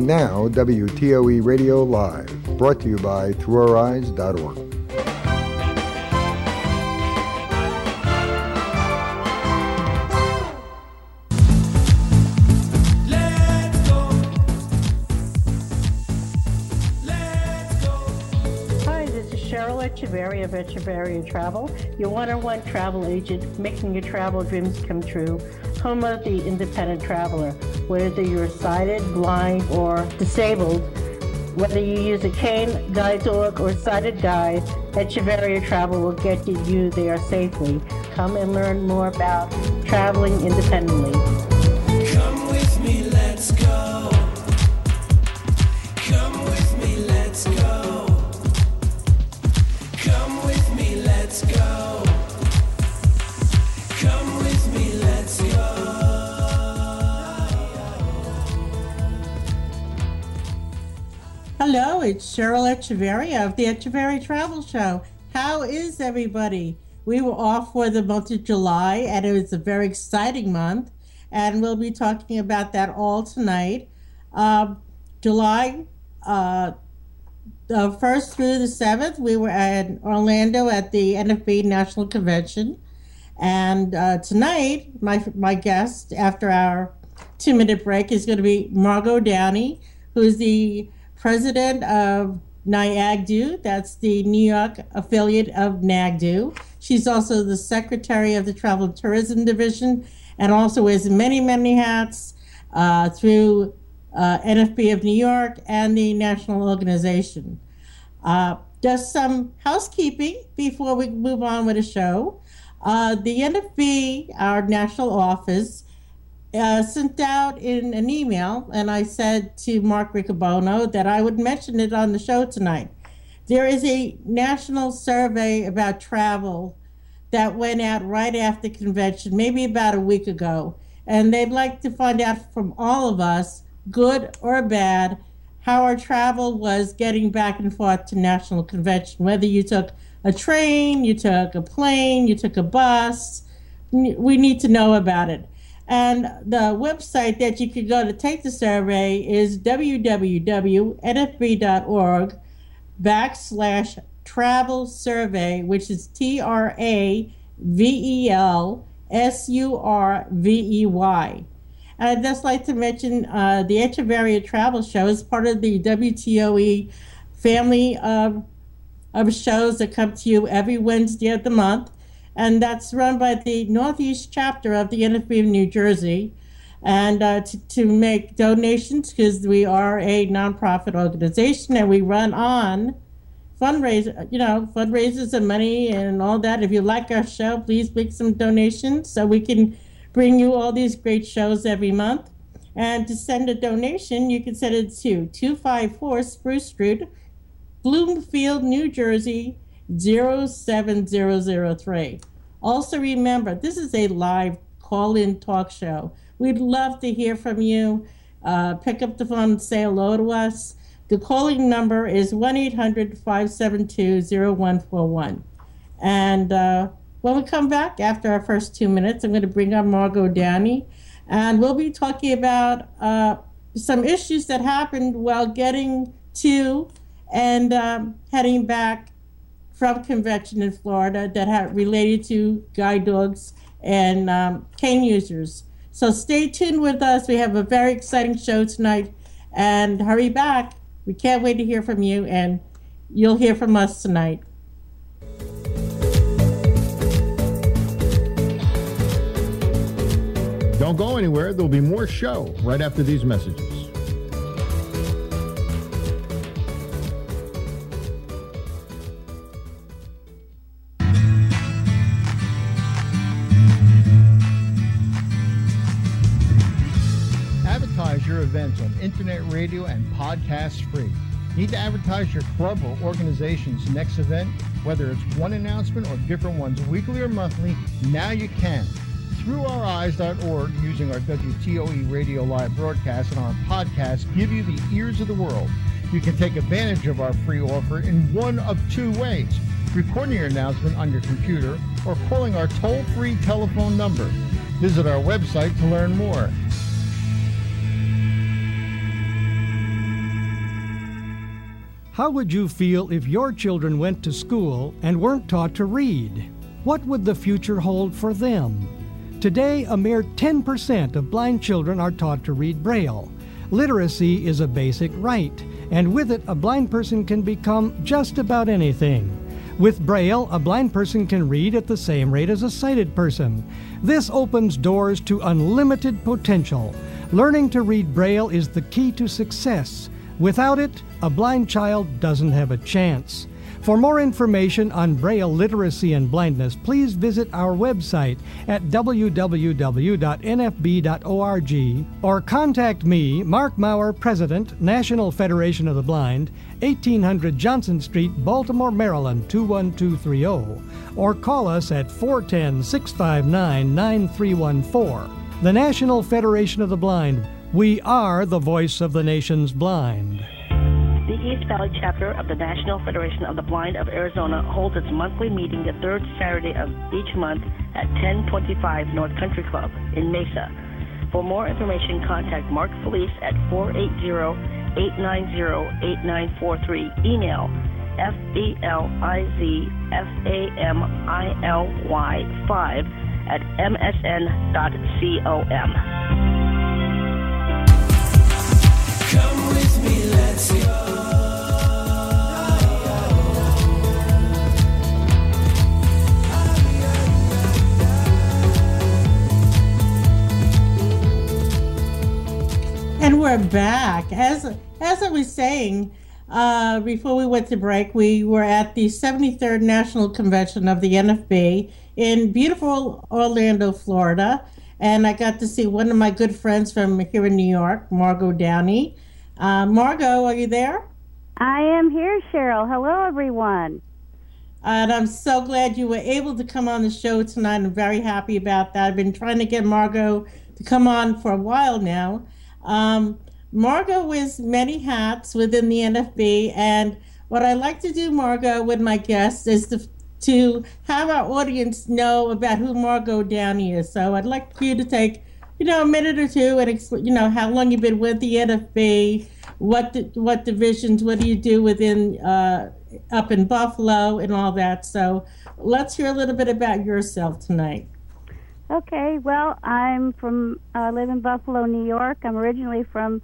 And now, WTOE Radio Live, brought to you by ThroughOurEyes.org. Echeverria of Echeverria Travel, your one-on-one travel agent, making your travel dreams come true. Home of the independent traveler. Whether you're sighted, blind, or disabled, whether you use a cane, guide dog, or sighted guide, Echeverria Travel will get you there safely. Come and learn more about traveling independently. Come with me, let's go. Come with me, let's go. Come with me, let's go. Come with me, let's go. Hello, it's Cheryl Echeverria of the Echeverria Travel Show. How is everybody? We were off for the month of July, and it was a very exciting month, and we'll be talking about that all tonight. July the 1st through the 7th, we were in Orlando at the NFB National Convention. And tonight, my guest, after our 2-minute break, is going to be Margot Downey, who is the president of NIAGDU. That's the New York affiliate of NAGDU. She's also the secretary of the Travel and Tourism Division and also wears many, many hats through NFB of New York and the national organization. Just some housekeeping before we move on with the show. The NFB, our national office, sent out in an email, and I said to Mark Riccobono that I would mention it on the show tonight. There is a national survey about travel that went out right after the convention, maybe about a week ago, and they'd like to find out from all of us, good or bad, how our travel was getting back and forth to national convention, whether you took a train, you took a plane, you took a bus. We need to know about it. And the website that you could go to take the survey is www.nfb.org/travel survey, which is TRAVELSURVEY. I'd just like to mention the Echeverria Travel Show is part of the WTOE family of shows that come to you every Wednesday of the month. And that's run by the Northeast chapter of the NFB of New Jersey. And to make donations, because we are a nonprofit organization and we run on fundraisers and money and all that. If you like our show, please make some donations so we can bring you all these great shows every month. And to send a donation, you can send it to 254 Spruce Street, Bloomfield, New Jersey, 07003. Also remember, this is a live call-in talk show. We'd love to hear from you. Pick up the phone and say hello to us. The calling number is 1-800-572-0141. And when we come back after our first 2 minutes, I'm going to bring up Margot Downey, and we'll be talking about some issues that happened while getting to and heading back from convention in Florida that had related to guide dogs and cane users. So stay tuned with us. We have a very exciting show tonight, and hurry back. We can't wait to hear from you, and you'll hear from us tonight. Don't go anywhere. There'll be more show right after these messages. Advertise your events on internet radio and podcast free. Need to advertise your club or organization's next event? Whether it's one announcement or different ones weekly or monthly, now you can. ThroughOurEyes.org, using our WTOE Radio Live broadcast and our podcast, give you the ears of the world. You can take advantage of our free offer in one of two ways: recording your announcement on your computer or calling our toll-free telephone number. Visit our website to learn more. How would you feel if your children went to school and weren't taught to read? What would the future hold for them? Today, a mere 10% of blind children are taught to read Braille. Literacy is a basic right, and with it, a blind person can become just about anything. With Braille, a blind person can read at the same rate as a sighted person. This opens doors to unlimited potential. Learning to read Braille is the key to success. Without it, a blind child doesn't have a chance. For more information on Braille literacy and blindness, please visit our website at www.nfb.org or contact me, Mark Maurer, President, National Federation of the Blind, 1800 Johnson Street, Baltimore, Maryland, 21230, or call us at 410-659-9314. The National Federation of the Blind. We are the voice of the nation's blind. The East Valley chapter of the National Federation of the Blind of Arizona holds its monthly meeting the third Saturday of each month at 1025 North Country Club in Mesa. For more information, contact Mark Felice at 480-890-8943. Email FELIZFAMILY5@msn.com. Come with me, let's go. And we're back. As I was saying, before we went to break, we were at the 73rd National Convention of the NFB in beautiful Orlando, Florida. And I got to see one of my good friends from here in New York, Margot Downey. Margot, are you there? I am here, Cheryl. Hello, everyone. And I'm so glad you were able to come on the show tonight. I'm very happy about that. I've been trying to get Margot to come on for a while now. Margot wears many hats within the NFB, and what I like to do, Margot, with my guests is to have our audience know about who Margot Downey is. So I'd like for you to take, a minute or two and explain, how long you've been with the NFB, what divisions, what do you do within up in Buffalo and all that. So let's hear a little bit about yourself tonight. Okay, well, I live in Buffalo, New York. I'm originally from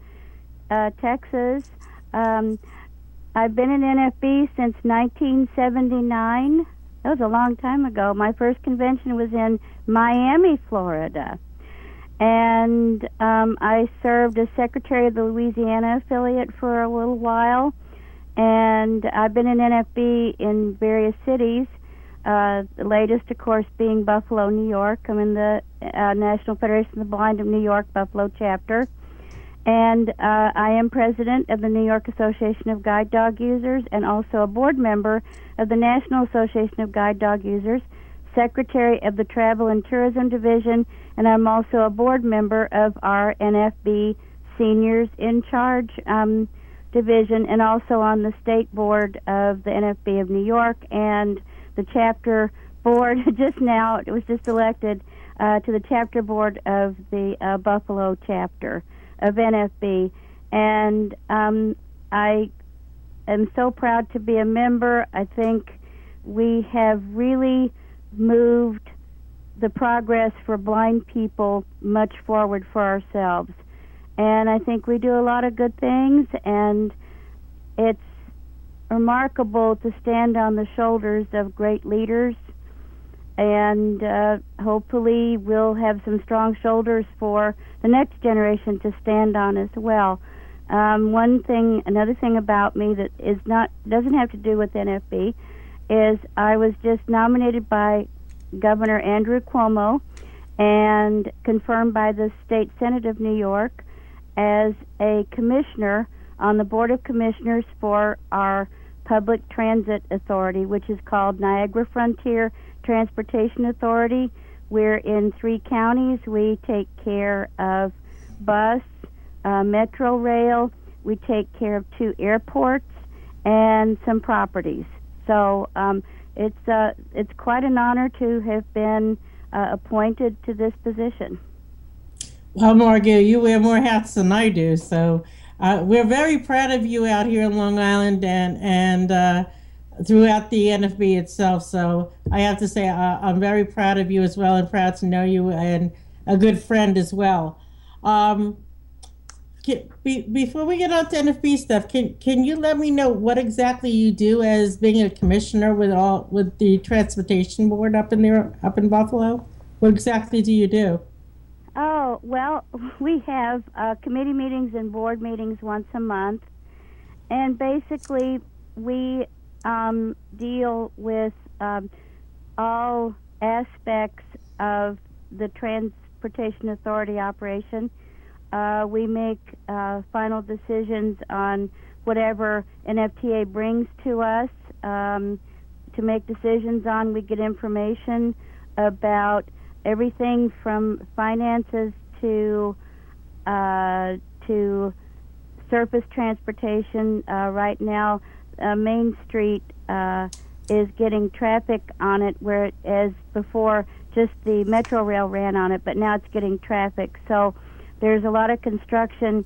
Texas. I've been in NFB since 1979. That was a long time ago. My first convention was in Miami, Florida. And I served as secretary of the Louisiana affiliate for a little while. And I've been in NFB in various cities. The latest, of course, being Buffalo, New York. I'm in the National Federation of the Blind of New York Buffalo chapter. And I am president of the New York Association of Guide Dog Users and also a board member of the National Association of Guide Dog Users, secretary of the Travel and Tourism Division, and I'm also a board member of our NFB Seniors in Charge division, and also on the state board of the NFB of New York and the chapter board. It was just elected to the chapter board of the Buffalo chapter of NFB, and I am so proud to be a member. I think we have really moved the progress for blind people much forward for ourselves, and I think we do a lot of good things, and it's remarkable to stand on the shoulders of great leaders, and hopefully we'll have some strong shoulders for the next generation to stand on as well. Another thing about me that doesn't have to do with NFB is I was just nominated by Governor Andrew Cuomo and confirmed by the State Senate of New York as a commissioner on the Board of Commissioners for our Public Transit Authority, which is called Niagara Frontier Transportation Authority. We're in 3 counties. We take care of bus, metro rail. We take care of 2 airports and some properties. So it's quite an honor to have been appointed to this position. Well, Margot, you wear more hats than I do, so We're very proud of you out here in Long Island and throughout the NFB itself. So I have to say I'm very proud of you as well, and proud to know you and a good friend as well. Um, Before we get on to NFB stuff, can you let me know what exactly you do as being a commissioner with the transportation board up in Buffalo? What exactly do you do? Oh, well, we have committee meetings and board meetings once a month, and basically we deal with all aspects of the Transportation Authority operation. We make final decisions on whatever NFTA brings to us to make decisions on. We get information about everything from finances to surface transportation. Right now, Main Street is getting traffic on it, whereas before just the Metro Rail ran on it, but now it's getting traffic. So there's a lot of construction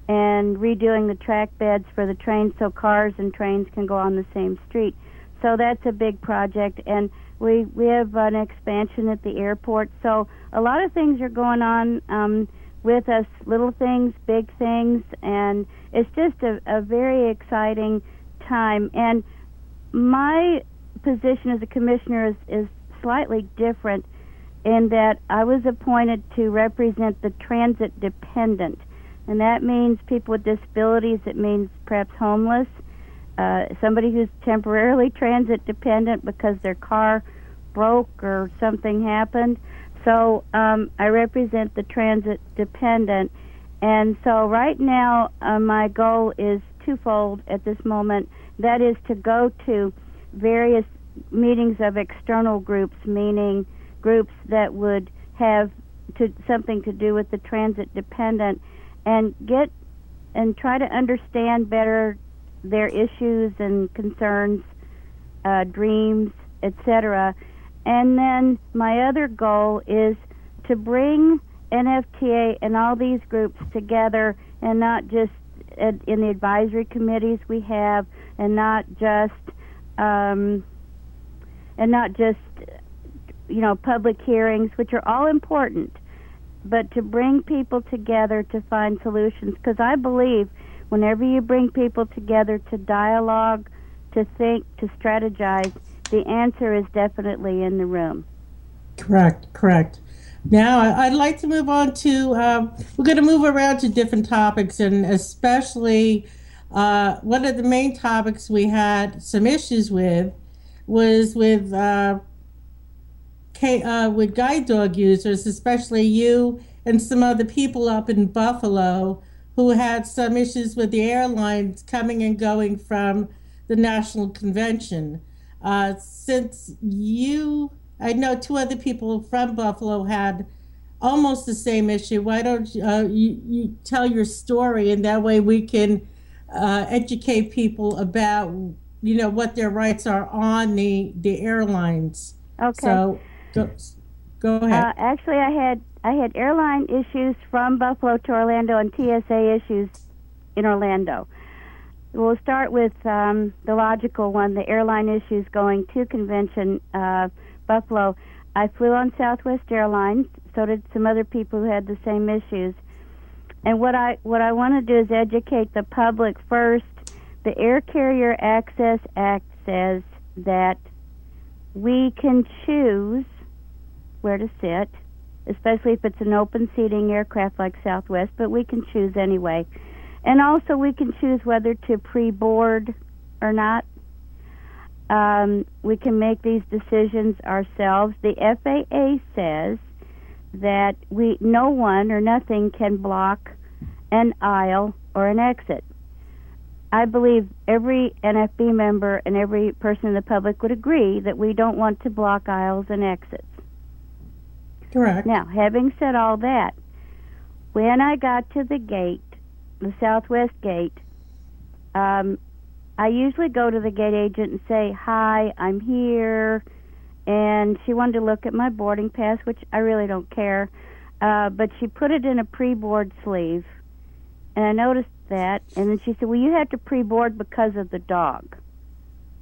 and redoing the track beds for the trains so cars and trains can go on the same street. So that's a big project, and we have an expansion at the airport. So a lot of things are going on with us, little things, big things, and it's just a very exciting time. And my position as a commissioner is slightly different in that I was appointed to represent the transit dependent, and that means people with disabilities. It means perhaps homeless, somebody who's temporarily transit dependent because their car broke or something happened. So I represent the transit dependent, and so right now my goal is twofold at this moment. That is to go to various meetings of external groups, meaning groups that would have something to do with the transit dependent, and try to understand better their issues and concerns, dreams, etc. And then my other goal is to bring NFTA and all these groups together, and not just in the advisory committees we have, and not just public hearings, which are all important, but to bring people together to find solutions. Because I believe whenever you bring people together to dialogue, to think, to strategize, the answer is definitely in the room. Correct. Now, I'd like to move on to, we're going to move around to different topics, and especially one of the main topics we had some issues with was with guide dog users, especially you and some other people up in Buffalo who had some issues with the airlines coming and going from the National Convention. Since I know two other people from Buffalo had almost the same issue, why don't you tell your story, and that way we can educate people about what their rights are on the airlines. Okay. So go ahead. Actually, I had airline issues from Buffalo to Orlando and TSA issues in Orlando. We'll start with the logical one, the airline issues going to convention, Buffalo. I flew on Southwest Airlines, so did some other people who had the same issues. And what I want to do is educate the public first. The Air Carrier Access Act says that we can choose where to sit, especially if it's an open seating aircraft like Southwest, but we can choose anyway. And also we can choose whether to pre-board or not. We can make these decisions ourselves. The FAA says that no one or nothing can block an aisle or an exit. I believe every NFB member and every person in the public would agree that we don't want to block aisles and exits. Correct. Now, having said all that, when I got to the gate, the Southwest gate, I usually go to the gate agent and say, "Hi, I'm here," and she wanted to look at my boarding pass, which I really don't care, but she put it in a pre-board sleeve, and I noticed that. And then she said, well, you have to pre-board because of the dog.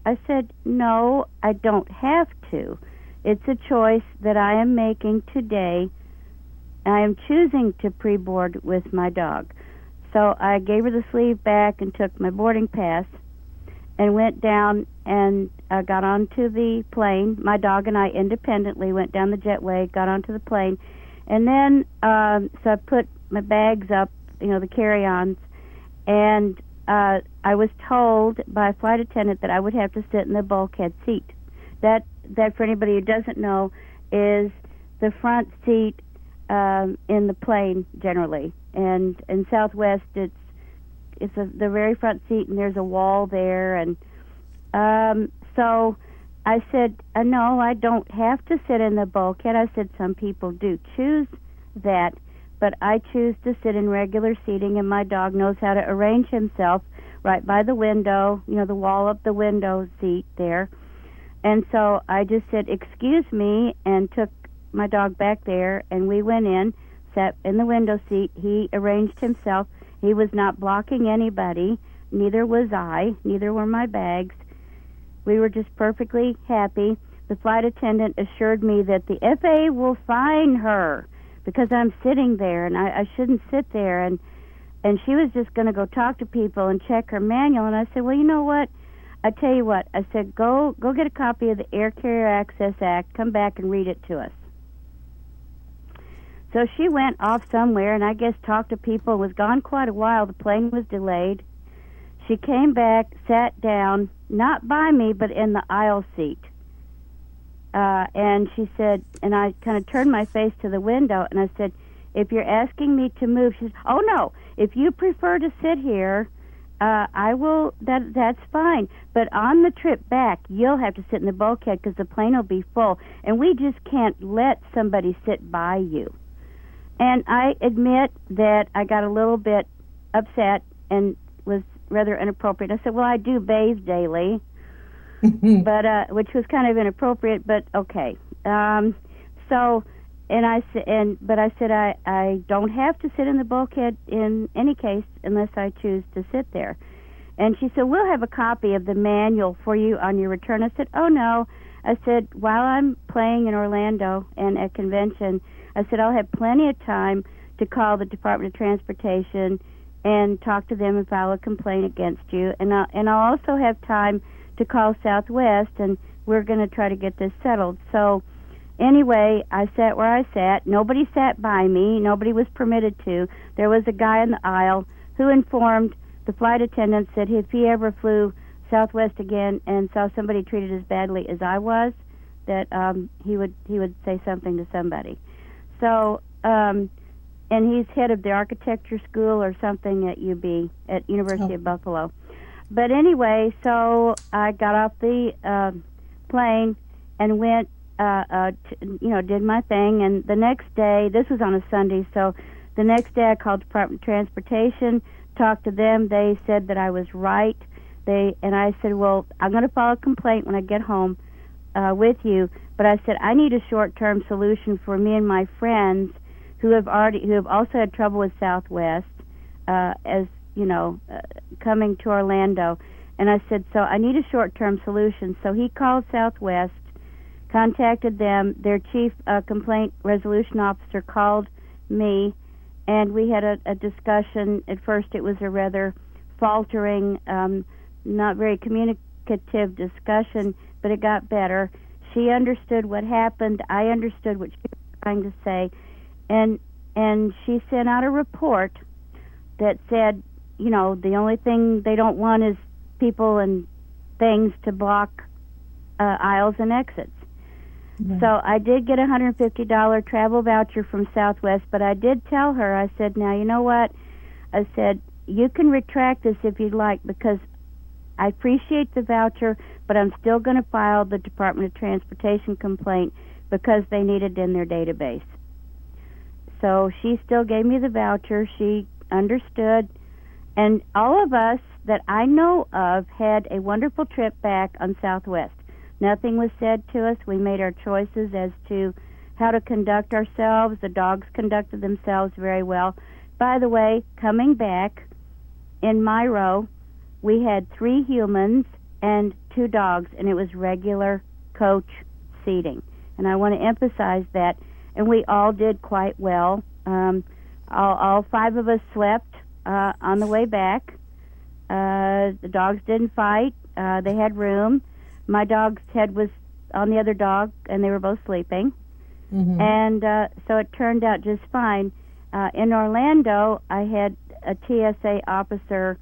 I said, no, I don't have to. It's a choice that I am making today. I am choosing to pre-board with my dog. So I gave her the sleeve back and took my boarding pass and went down and got onto the plane. My dog and I independently went down the jetway, got onto the plane. And then, so I put my bags up, the carry-ons, and I was told by a flight attendant that I would have to sit in the bulkhead seat. That for anybody who doesn't know, is the front seat in the plane generally. And in Southwest, it's the very front seat, and there's a wall there. And so I said, no, I don't have to sit in the bulkhead. I said, some people do choose that, but I choose to sit in regular seating, and my dog knows how to arrange himself right by the window, the wall of the window seat there. And so I just said, excuse me, and took my dog back there, and we went in, sat in the window seat. He arranged himself. He was not blocking anybody. Neither was I. Neither were my bags. We were just perfectly happy. The flight attendant assured me that the FAA will fine her because I'm sitting there, and I shouldn't sit there. And she was just going to go talk to people and check her manual. And I said, well, you know what? I tell you what. I said, go get a copy of the Air Carrier Access Act. Come back and read it to us. So she went off somewhere, and I guess talked to people, was gone quite a while. The plane was delayed. She came back, sat down, not by me, but in the aisle seat. And she said, and I kind of turned my face to the window, and I said, if you're asking me to move, she said, oh, no, if you prefer to sit here, I will, that's fine. But on the trip back, you'll have to sit in the bulkhead because the plane will be full, and we just can't let somebody sit by you. And I admit that I got a little bit upset and was rather inappropriate. I said, well, I do bathe daily, but which was kind of inappropriate, but okay. But I said I don't have to sit in the bulkhead in any case unless I choose to sit there. And she said, we'll have a copy of the manual for you on your return. I said, oh, no. I said, while I'm playing in Orlando and at convention, I said, I'll have plenty of time to call the Department of Transportation and talk to them and file a complaint against you. And I'll also have time to call Southwest, and we're going to try to get this settled. So anyway, I sat where I sat. Nobody sat by me. Nobody was permitted to. There was a guy in the aisle who informed the flight attendants that if he ever flew Southwest again and saw somebody treated as badly as I was, that he would say something to somebody. So, and he's head of the architecture school or something at UB, at University of Buffalo. But anyway, so I got off the plane and went, did my thing. And the next day, this was on a Sunday, so the next day I called Department of Transportation, talked to them. They said that I was right. And I said, well, I'm going to file a complaint when I get home with you. But I said, I need a short-term solution for me and my friends who have also had trouble with Southwest, coming to Orlando. And I said, so I need a short-term solution. So he called Southwest, contacted them. Their chief complaint resolution officer called me, and we had a discussion. At first it was a rather faltering, not very communicative discussion, but it got better. She understood what happened. I understood what she was trying to say. And she sent out a report that said, the only thing they don't want is people and things to block aisles and exits. Mm-hmm. So I did get a $150 travel voucher from Southwest, but I did tell her, I said, now, you know what? I said, you can retract this if you'd like, because I appreciate the voucher, but I'm still going to file the Department of Transportation complaint because they need it in their database. So she still gave me the voucher. She understood. And all of us that I know of had a wonderful trip back on Southwest. Nothing was said to us. We made our choices as to how to conduct ourselves. The dogs conducted themselves very well. By the way, coming back, in my row, we had 3 humans and 2 dogs, and it was regular coach seating. And I want to emphasize that. And we all did quite well. All 5 of us slept on the way back. The dogs didn't fight. They had room. My dog's head was on the other dog, and they were both sleeping. Mm-hmm. And so it turned out just fine. In Orlando, I had a TSA officer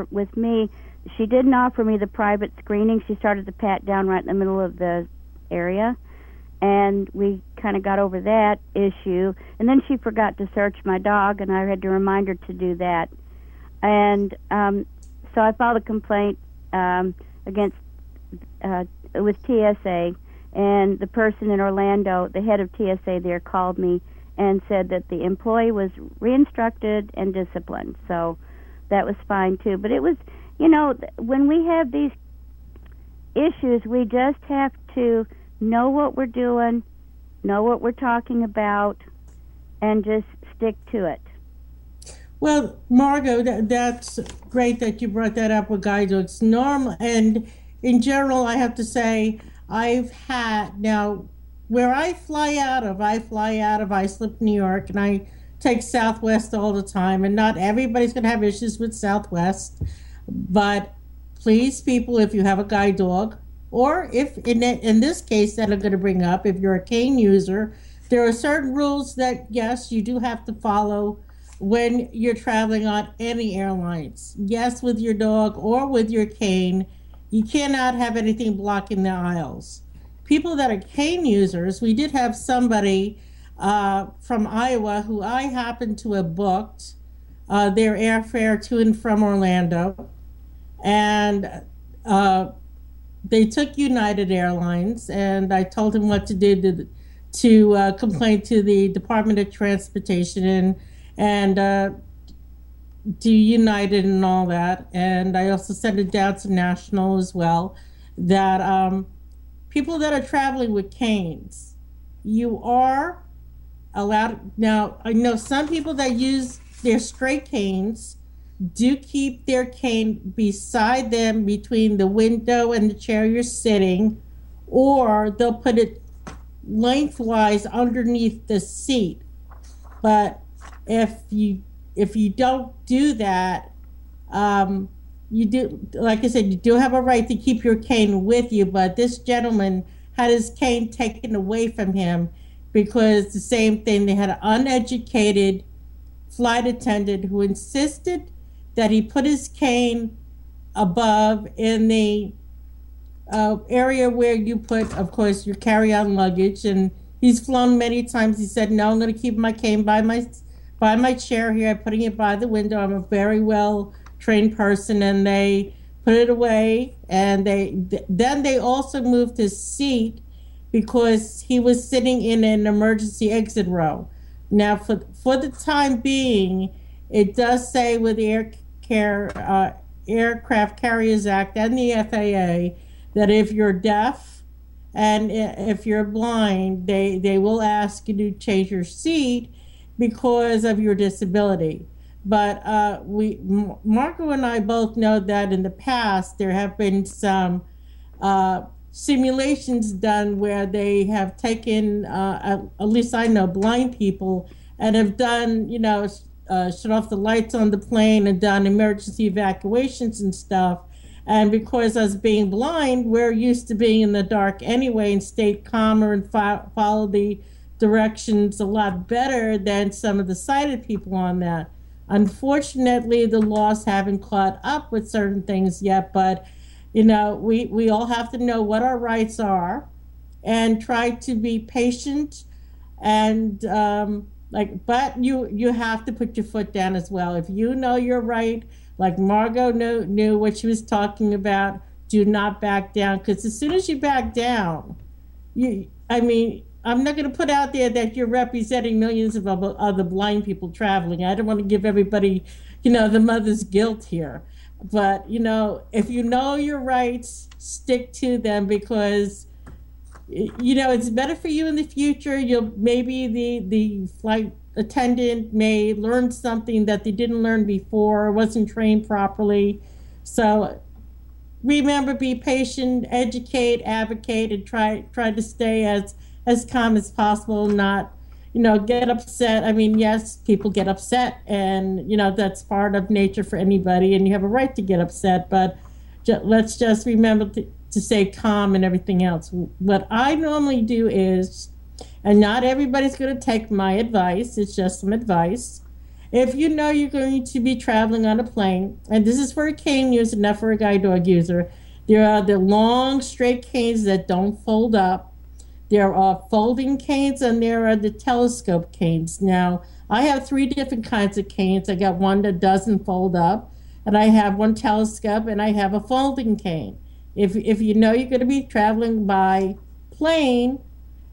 with me. She didn't offer me the private screening. She started to pat down right in the middle of the area, and we kind of got over that issue. And then she forgot to search my dog, and I had to remind her to do that. And so I filed a complaint against with TSA, and the person in Orlando, the head of TSA there, called me and said that the employee was reinstructed and disciplined. So that was fine too. But it was, when we have these issues, we just have to know what we're doing, know what we're talking about, and just stick to it. Well, Margot, that's great that you brought that up with guide dogs. Normal, and in general, I have to say, I've had, now, where I fly out of Islip, New York, and I take Southwest all the time, and not everybody's going to have issues with Southwest, but please, people, if you have a guide dog, or if, in this case that I'm going to bring up, if you're a cane user, there are certain rules that, yes, you do have to follow when you're traveling on any airlines. Yes, with your dog or with your cane, you cannot have anything blocking the aisles. People that are cane users, we did have somebody from Iowa who I happened to have booked their airfare to and from Orlando, and they took United Airlines, and I told him what to do to complain to the Department of Transportation and to United and all that. And I also sent it down to National as well, that people that are traveling with canes, you are allowed. Now, I know some people that use their straight canes do keep their cane beside them between the window and the chair you're sitting, or they'll put it lengthwise underneath the seat. But if you don't do that, you do, like I said, you do have a right to keep your cane with you. But this gentleman had his cane taken away from him because the same thing, they had an uneducated flight attendant who insisted that he put his cane above in the area where you put, of course, your carry-on luggage. And he's flown many times. He said, no, I'm going to keep my cane by my chair here. I'm putting it by the window. I'm a very well trained person. And they put it away. And then they also moved his seat because he was sitting in an emergency exit row. Now, for the time being, it does say with the Aircraft Carriers Act and the FAA that if you're deaf and if you're blind, they will ask you to change your seat because of your disability. But Marco and I both know that in the past there have been some simulations done where they have taken, at least I know, blind people and have done, shut off the lights on the plane and done emergency evacuations and stuff. And because us being blind, we're used to being in the dark anyway and stayed calmer and follow the directions a lot better than some of the sighted people on that. Unfortunately, the laws haven't caught up with certain things yet, but we all have to know what our rights are and try to be patient and but you have to put your foot down as well. If you know you're right, like Margot knew what she was talking about, do not back down, because as soon as you back down, I'm not going to put out there that you're representing millions of other blind people traveling. I don't want to give everybody, the mother's guilt here. But, if you know your rights, stick to them, because, it's better for you in the future. Maybe the flight attendant may learn something that they didn't learn before, wasn't trained properly. So remember, be patient, educate, advocate, and try to stay as calm as possible, not, get upset. I mean, yes, people get upset, and, that's part of nature for anybody, and you have a right to get upset, but let's just remember to stay calm and everything else. What I normally do is, and not everybody's going to take my advice, it's just some advice. If you know you're going to be traveling on a plane, and this is for a cane user, not for a guide dog user, there are the long, straight canes that don't fold up. There are folding canes, and there are the telescope canes. Now, I have 3 different kinds of canes. I got one that doesn't fold up, and I have one telescope, and I have a folding cane. If you know you're going to be traveling by plane,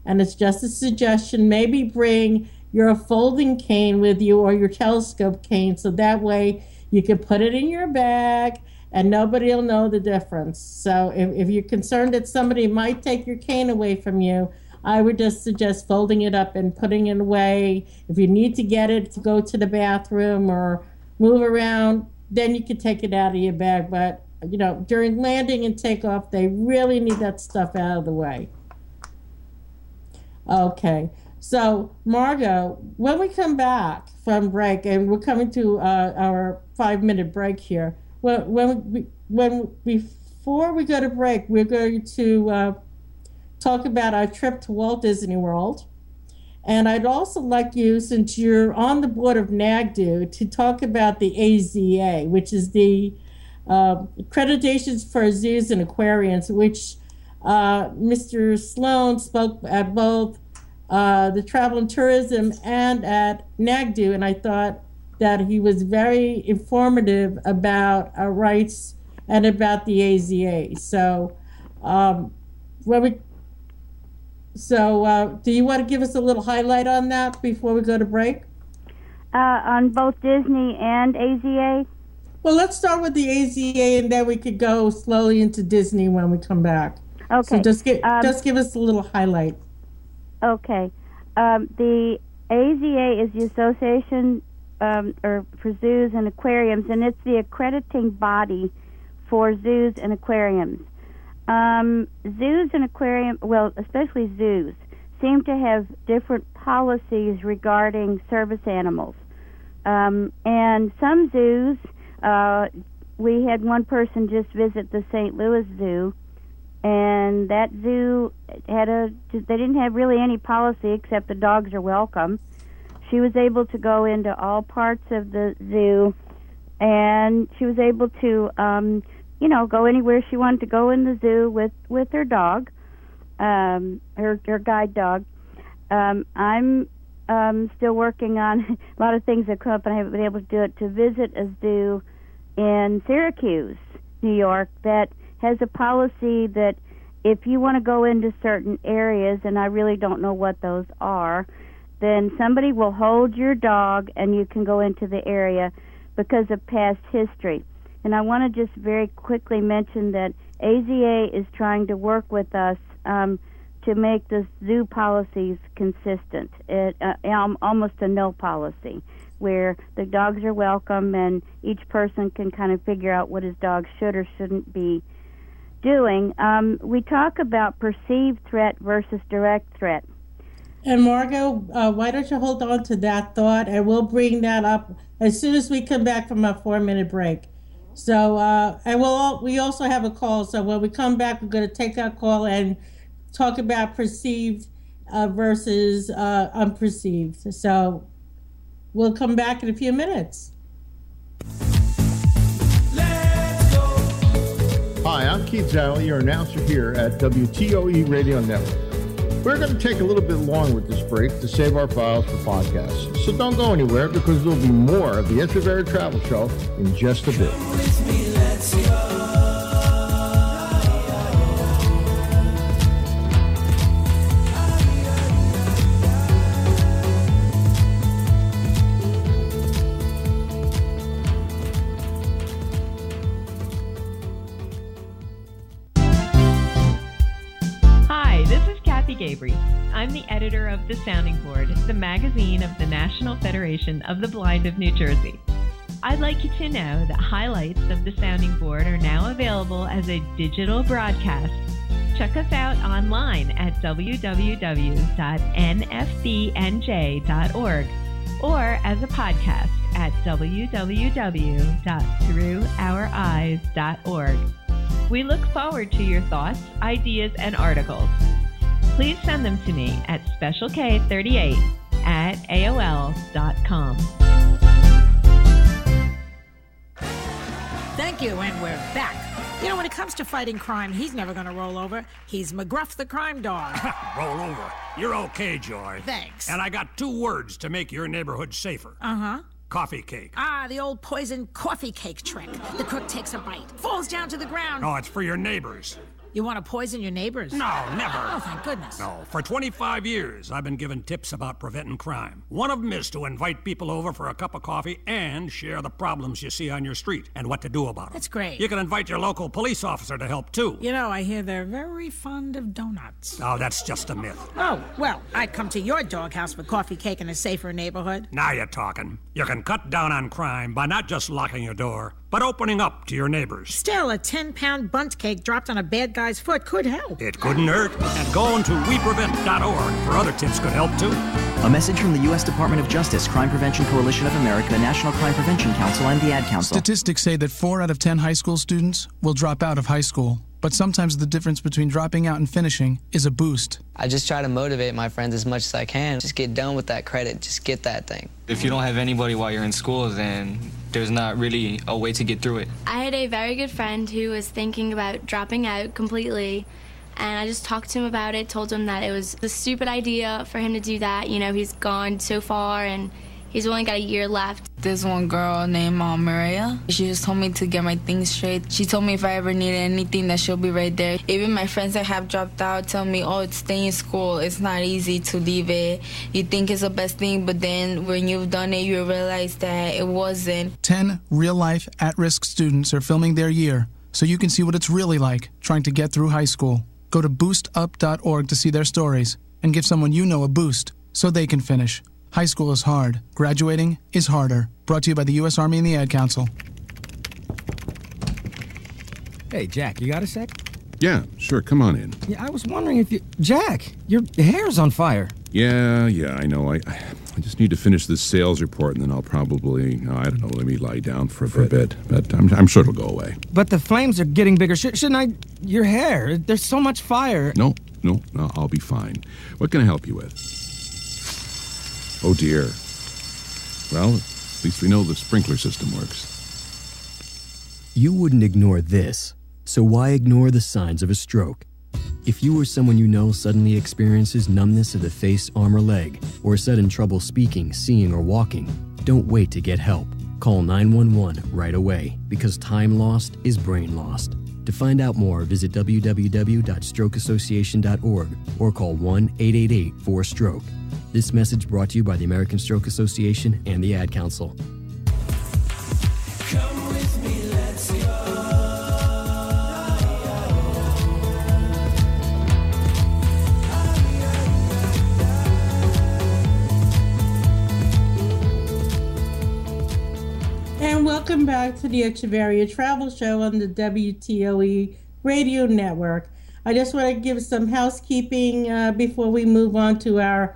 and it's just a suggestion, maybe bring your folding cane with you or your telescope cane, so that way you can put it in your bag and nobody will know the difference. So if you're concerned that somebody might take your cane away from you, I would just suggest folding it up and putting it away. If you need to get it to go to the bathroom or move around, then you can take it out of your bag. But, during landing and takeoff, they really need that stuff out of the way. Okay. So, Margot, when we come back from break, and we're coming to our 5-minute break here, before we go to break, we're going to talk about our trip to Walt Disney World. And I'd also like you, since you're on the board of NAGDU, to talk about the AZA, which is the accreditations for zoos and aquariums, which Mr. Sloan spoke at both the Travel and Tourism and at NAGDU, and I thought that he was very informative about our rights and about the AZA. So, do you want to give us a little highlight on that before we go to break? On both Disney and AZA? Well, let's start with the AZA, and then we could go slowly into Disney when we come back. Okay. So just give us a little highlight. Okay. The AZA is the Association for Zoos and Aquariums, and it's the accrediting body for zoos and aquariums. Zoos and aquariums, well, especially zoos, seem to have different policies regarding service animals. And some zoos, we had one person just visit the St. Louis Zoo, and that zoo they didn't have really any policy except the dogs are welcome. She was able to go into all parts of the zoo, and she was able to, go anywhere she wanted to go in the zoo with her dog, her guide dog. I'm still working on a lot of things that come up, and I haven't been able to do it, to visit a zoo in Syracuse, New York, that has a policy that if you want to go into certain areas, and I really don't know what those are, then somebody will hold your dog and you can go into the area because of past history. And I want to just very quickly mention that AZA is trying to work with us to make the zoo policies consistent, almost a no policy, where the dogs are welcome and each person can kind of figure out what his dog should or shouldn't be doing. We talk about perceived threat versus direct threat. And Margot, why don't you hold on to that thought, and we'll bring that up as soon as we come back from our 4-minute break. So, and we also have a call. So when we come back, we're going to take our call and talk about perceived versus unperceived. So we'll come back in a few minutes. Hi, I'm Keith Zally, your announcer here at WTOE Radio Network. We're going to take a little bit longer with this break to save our files for podcasts. So don't go anywhere, because there'll be more of the Echeverria Travel Show in just a bit. Come with me, let's go. Hi, this is Kathy Gabrey. I'm the the editor of The Sounding Board, the magazine of the National Federation of the Blind of New Jersey. I'd like you to know that highlights of The Sounding Board are now available as a digital broadcast. Check us out online at www.nfbnj.org or as a podcast at www.throughoureyes.org. We look forward to your thoughts, ideas, and articles. Please send them to me at specialk38@aol.com. Thank you, and we're back. You know, when it comes to fighting crime, he's never going to roll over. He's McGruff the crime dog. Roll over. You're okay, Joy. Thanks. And I got 2 words to make your neighborhood safer. Uh-huh. Coffee cake. Ah, the old poison coffee cake trick. The cook takes a bite, falls down to the ground. No, it's for your neighbors. You want to poison your neighbors? No, never. Oh, thank goodness. No, for 25 years, I've been giving tips about preventing crime. One of them is to invite people over for a cup of coffee and share the problems you see on your street and what to do about them. That's great. You can invite your local police officer to help, too. You know, I hear they're very fond of donuts. Oh, that's just a myth. Oh, well, I'd come to your doghouse for coffee cake in a safer neighborhood. Now you're talking. You can cut down on crime by not just locking your door, but opening up to your neighbors. Still, a 10-pound bundt cake dropped on a bad guy's foot could help. It couldn't hurt. And going to weprevent.org for other tips could help, too. A message from the U.S. Department of Justice, Crime Prevention Coalition of America, National Crime Prevention Council, and the Ad Council. Statistics say that 4 out of 10 high school students will drop out of high school. But sometimes the difference between dropping out and finishing is a boost. I just try to motivate my friends as much as I can. Just get done with that credit. Just get that thing. If you don't have anybody while you're in school, then there's not really a way to get through it. I had a very good friend who was thinking about dropping out completely, and I just talked to him about it, told him that it was a stupid idea for him to do that. You know, he's gone so far, and he's only got a year left. There's one girl named Maria. She just told me to get my things straight. She told me if I ever needed anything that she'll be right there. Even my friends that have dropped out tell me, oh, stay in school. It's not easy to leave it. You think it's the best thing, but then when you've done it, you realize that it wasn't. 10 real-life at-risk students are filming their year, so you can see what it's really like trying to get through high school. Go to boostup.org to see their stories and give someone you know a boost so they can finish. High school is hard. Graduating is harder. Brought to you by the U.S. Army and the Ad Council. Hey, Jack, you got a sec? Yeah, sure. Come on in. Yeah, I was wondering if you... Jack, your hair's on fire. Yeah, I know. I just need to finish this sales report, and then I'll probably, I don't know, let me lie down for a bit. But I'm sure it'll go away. But the flames are getting bigger. Shouldn't I... Your hair, there's so much fire. No, I'll be fine. What can I help you with? Oh, dear. Well, at least we know the sprinkler system works. You wouldn't ignore this, so why ignore the signs of a stroke? If you or someone you know suddenly experiences numbness of the face, arm, or leg, or sudden trouble speaking, seeing, or walking, don't wait to get help. Call 911 right away, because time lost is brain lost. To find out more, visit www.strokeassociation.org or call 1-888-4STROKE. This message brought to you by the American Stroke Association and the Ad Council. Come with me, let's go. And welcome back to the Echeverria Travel Show on the WTOE Radio Network. I just want to give some housekeeping before we move on to our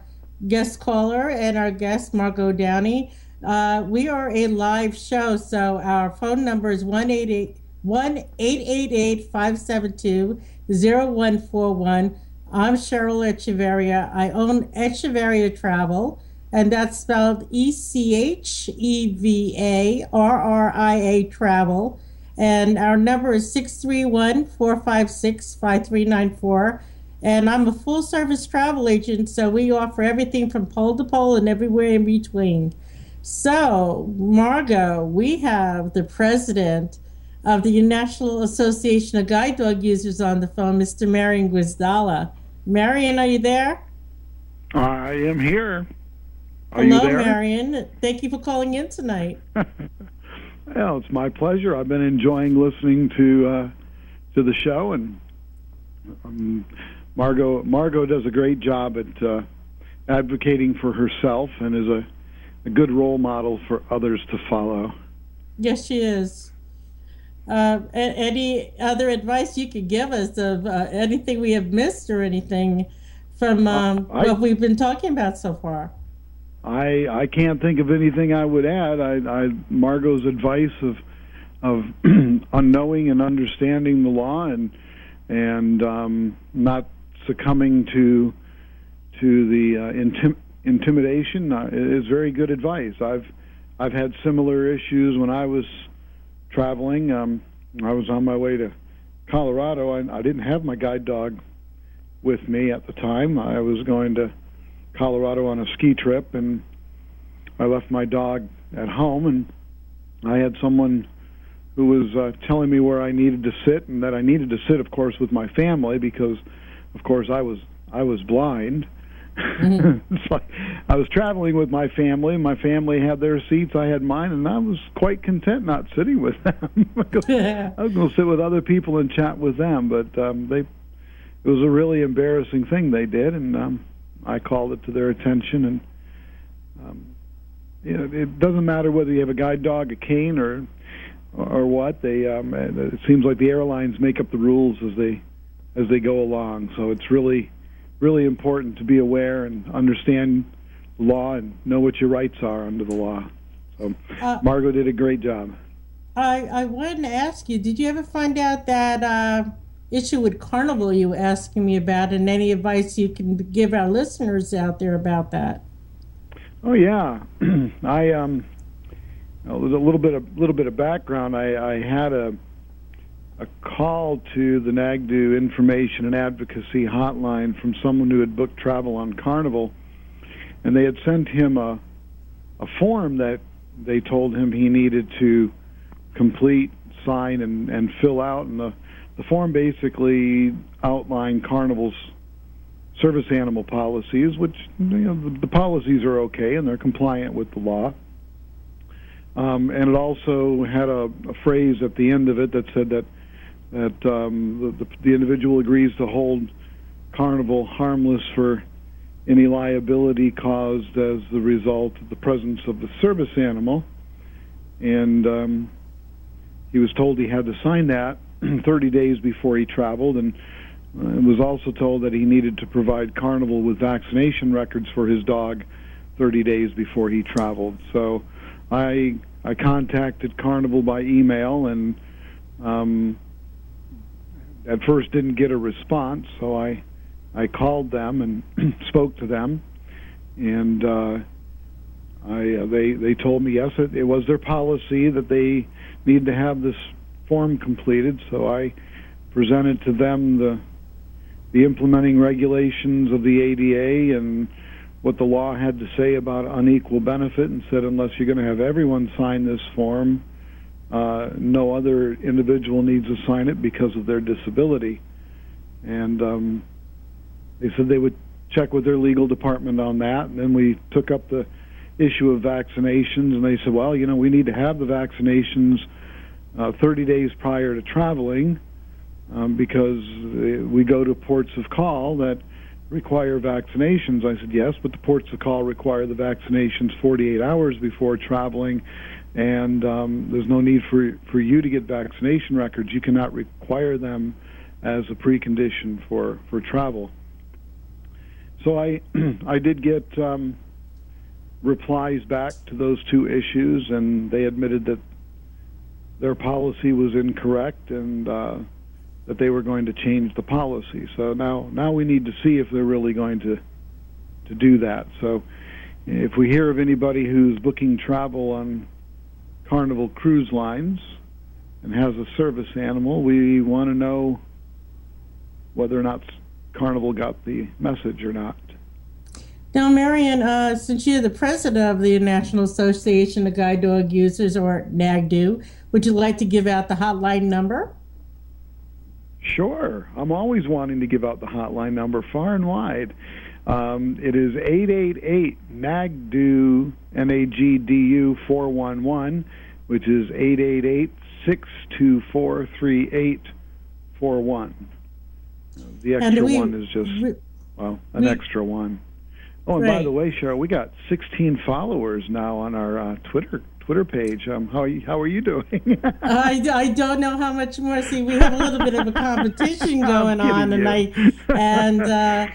guest caller and our guest, Margot Downey. We are a live show, so our phone number is 1-888-572-0141. I'm Cheryl Echeverria. I own Echeverria Travel, and that's spelled ECHEVARRIA Travel. And our number is 631-456-5394. And I'm a full-service travel agent, so we offer everything from pole to pole and everywhere in between. So, Margot, we have the president of the National Association of Guide Dog Users on the phone, Mr. Marion Guizdala. Marion, are you there? I am here. Are Hello, you there? Marion. Thank you for calling in tonight. Well, it's my pleasure. I've been enjoying listening to the show, and Margot does a great job at advocating for herself and is a good role model for others to follow. Yes, she is. Any other advice you could give us of anything we have missed or anything from what we've been talking about so far? I can't think of anything I would add. Margot's advice of unknowing and understanding the law and not succumbing to the intimidation is very good advice. I've had similar issues when I was traveling. I was on my way to Colorado. I didn't have my guide dog with me at the time. I was going to Colorado on a ski trip, and I left my dog at home, and I had someone who was telling me where I needed to sit, and that I needed to sit, of course, with my family because, of course, I was blind. Mm-hmm. It's like I was traveling with my family. My family had their seats, I had mine, and I was quite content not sitting with them. I was going to sit with other people and chat with them, but it was a really embarrassing thing they did, and I called it to their attention. And it doesn't matter whether you have a guide dog, a cane, or what. It seems like the airlines make up the rules as they go along. So it's really important to be aware and understand the law and know what your rights are under the law. So Margot did a great job. I wanted to ask you, did you ever find out that issue with Carnival you were asking me about, and any advice you can give our listeners out there about that? Oh yeah, a little bit of background. I had a call to the NAGDU Information and Advocacy Hotline from someone who had booked travel on Carnival, and they had sent him a form that they told him he needed to complete, sign, and fill out, and the form basically outlined Carnival's service animal policies, which the policies are okay and they're compliant with the law. And it also had a phrase at the end of it that said that the individual agrees to hold Carnival harmless for any liability caused as the result of the presence of the service animal. And he was told he had to sign that 30 days before he traveled, and was also told that he needed to provide Carnival with vaccination records for his dog 30 days before he traveled. So I contacted Carnival by email, and at first didn't get a response, so I called them and spoke to them, and they told me yes, it was their policy that they needed to have this form completed. So I presented to them the implementing regulations of the ADA and what the law had to say about unequal benefit, and said unless you're going to have everyone sign this form, no other individual needs to sign it because of their disability. And they said they would check with their legal department on that, and then we took up the issue of vaccinations, and they said, well, we need to have the vaccinations 30 days prior to traveling, because we go to ports of call that require vaccinations. I said, yes, but the ports of call require the vaccinations 48 hours before traveling, and there's no need for you to get vaccination records. You cannot require them as a precondition for travel. So I did get replies back to those two issues, and they admitted that their policy was incorrect, and that they were going to change the policy. So now we need to see if they're really going to do that. So if we hear of anybody who's booking travel on Carnival Cruise Lines and has a service animal, we want to know whether or not Carnival got the message or not. Now, Marion, since you're the president of the National Association of Guide Dog Users, or NAGDU, would you like to give out the hotline number? Sure. I'm always wanting to give out the hotline number far and wide. It is 888-NAGDU, N-A-G-D-U 411, which is 888-624-3841. The extra one is just, an extra one. Oh, and by Great. the way, Cheryl, we got 16 followers now on our Twitter page. How are you doing? I don't know how much more. See, we have a little bit of a competition going on, and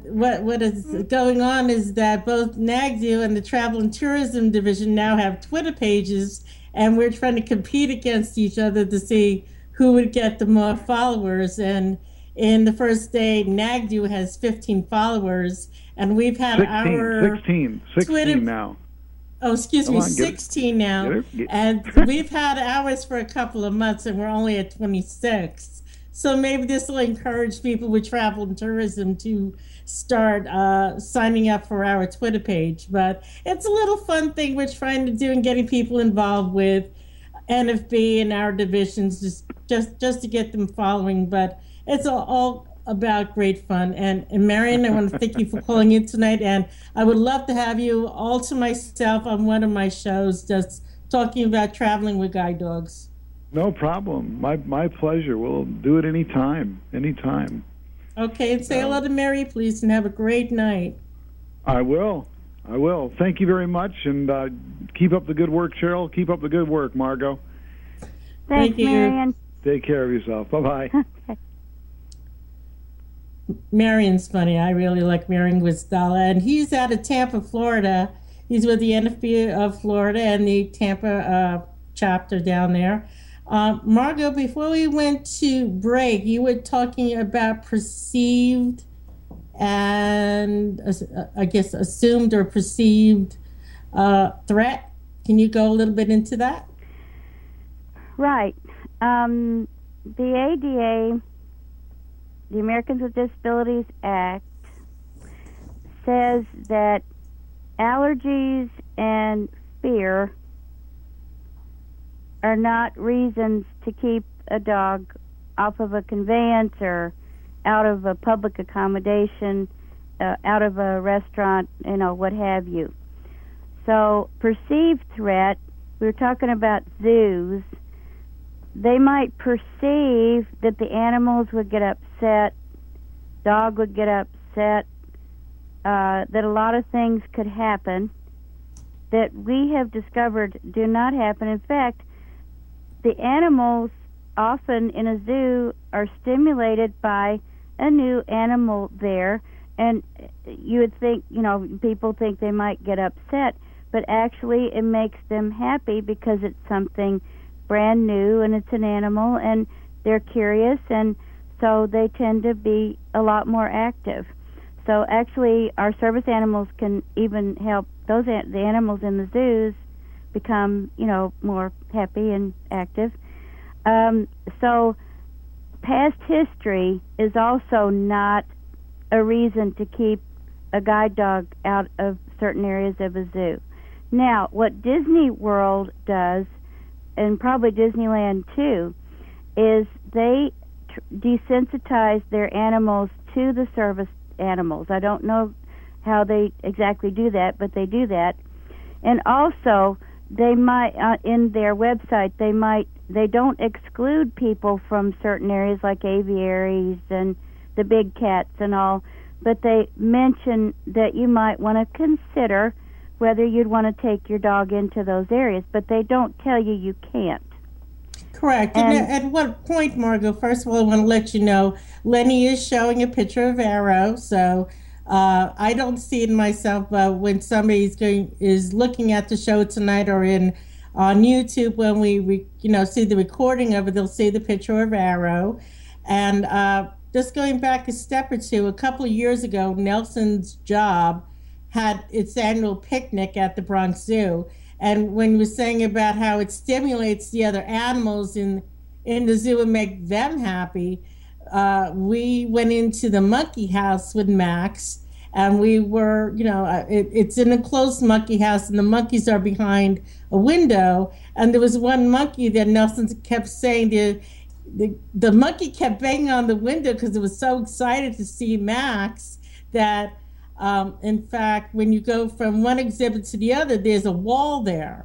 what is going on is that both NAGDU and the Travel and Tourism Division now have Twitter pages, and we're trying to compete against each other to see who would get the more followers. And in the first day, NAGDU has 15 followers, and we've had 16 Twitter now. Oh, excuse Come me, on, 16 now. And we've had ours for a couple of months, and we're only at 26. So maybe this will encourage people with travel and tourism to start signing up for our Twitter page. But it's a little fun thing we're trying to do and getting people involved with NFB and our divisions just to get them following. But it's all about great fun. And Marion, I want to thank you for calling in tonight. And I would love to have you all to myself on one of my shows, just talking about traveling with guide dogs. No problem. My pleasure. We'll do it anytime. Okay, and say hello to Mary, please, and have a great night. I will. Thank you very much, and keep up the good work, Cheryl. Keep up the good work, Margot. Thanks, Thank you. Marion. Take care of yourself. Bye-bye. Marion's funny. I really like Marion Guizdala, and he's out of Tampa, Florida. He's with the NFB of Florida and the Tampa chapter down there. Margot, before we went to break, you were talking about perceived and I guess assumed or perceived threat. Can you go a little bit into that? Right. The ADA, the Americans with Disabilities Act, says that allergies and fear are not reasons to keep a dog off of a conveyance or out of a public accommodation, out of a restaurant, what have you. So perceived threat, we were talking about zoos. They might perceive that the animals would get upset, dog would get upset, that a lot of things could happen that we have discovered do not happen. In fact, the animals often in a zoo are stimulated by a new animal there, and you would think, people think they might get upset, but actually it makes them happy because it's something brand new and it's an animal and they're curious, and so they tend to be a lot more active. So actually our service animals can even help the animals in the zoos become, more happy and active. So past history is also not a reason to keep a guide dog out of certain areas of a zoo. Now, what Disney World does, and probably Disneyland too, is they desensitize their animals to the service animals. I don't know how they exactly do that, but they do that. And also, they might, in their website, they don't exclude people from certain areas like aviaries and the big cats and all, but they mention that you might want to consider whether you'd want to take your dog into those areas, but they don't tell you you can't. Correct. And at what point, Margot, first of all, I want to let you know, Lenny is showing a picture of Arrow, so I don't see it myself, but when somebody is looking at the show tonight or on YouTube, when we see the recording of it, they'll see the picture of Arrow. And just going back a step or two, a couple of years ago, Nelson's Job had its annual picnic at the Bronx Zoo. And when you were saying about how it stimulates the other animals in the zoo and make them happy, we went into the monkey house with Max, and we were, it's an enclosed monkey house, and the monkeys are behind a window. And there was one monkey that Nelson kept saying, the monkey kept banging on the window because it was so excited to see Max that, in fact, when you go from one exhibit to the other, there's a wall there.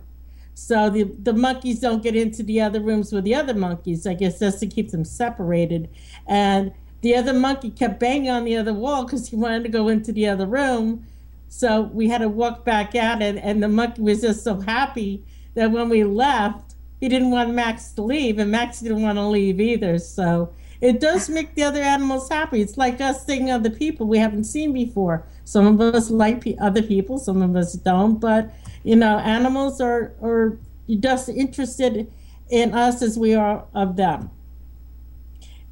So the monkeys don't get into the other rooms with the other monkeys. I guess that's to keep them separated. And the other monkey kept banging on the other wall because he wanted to go into the other room. So we had to walk back out, and the monkey was just so happy that when we left, he didn't want Max to leave, and Max didn't want to leave either. So it does make the other animals happy. It's like us seeing other people we haven't seen before. Some of us like other people, some of us don't. But, animals are just interested in us as we are of them.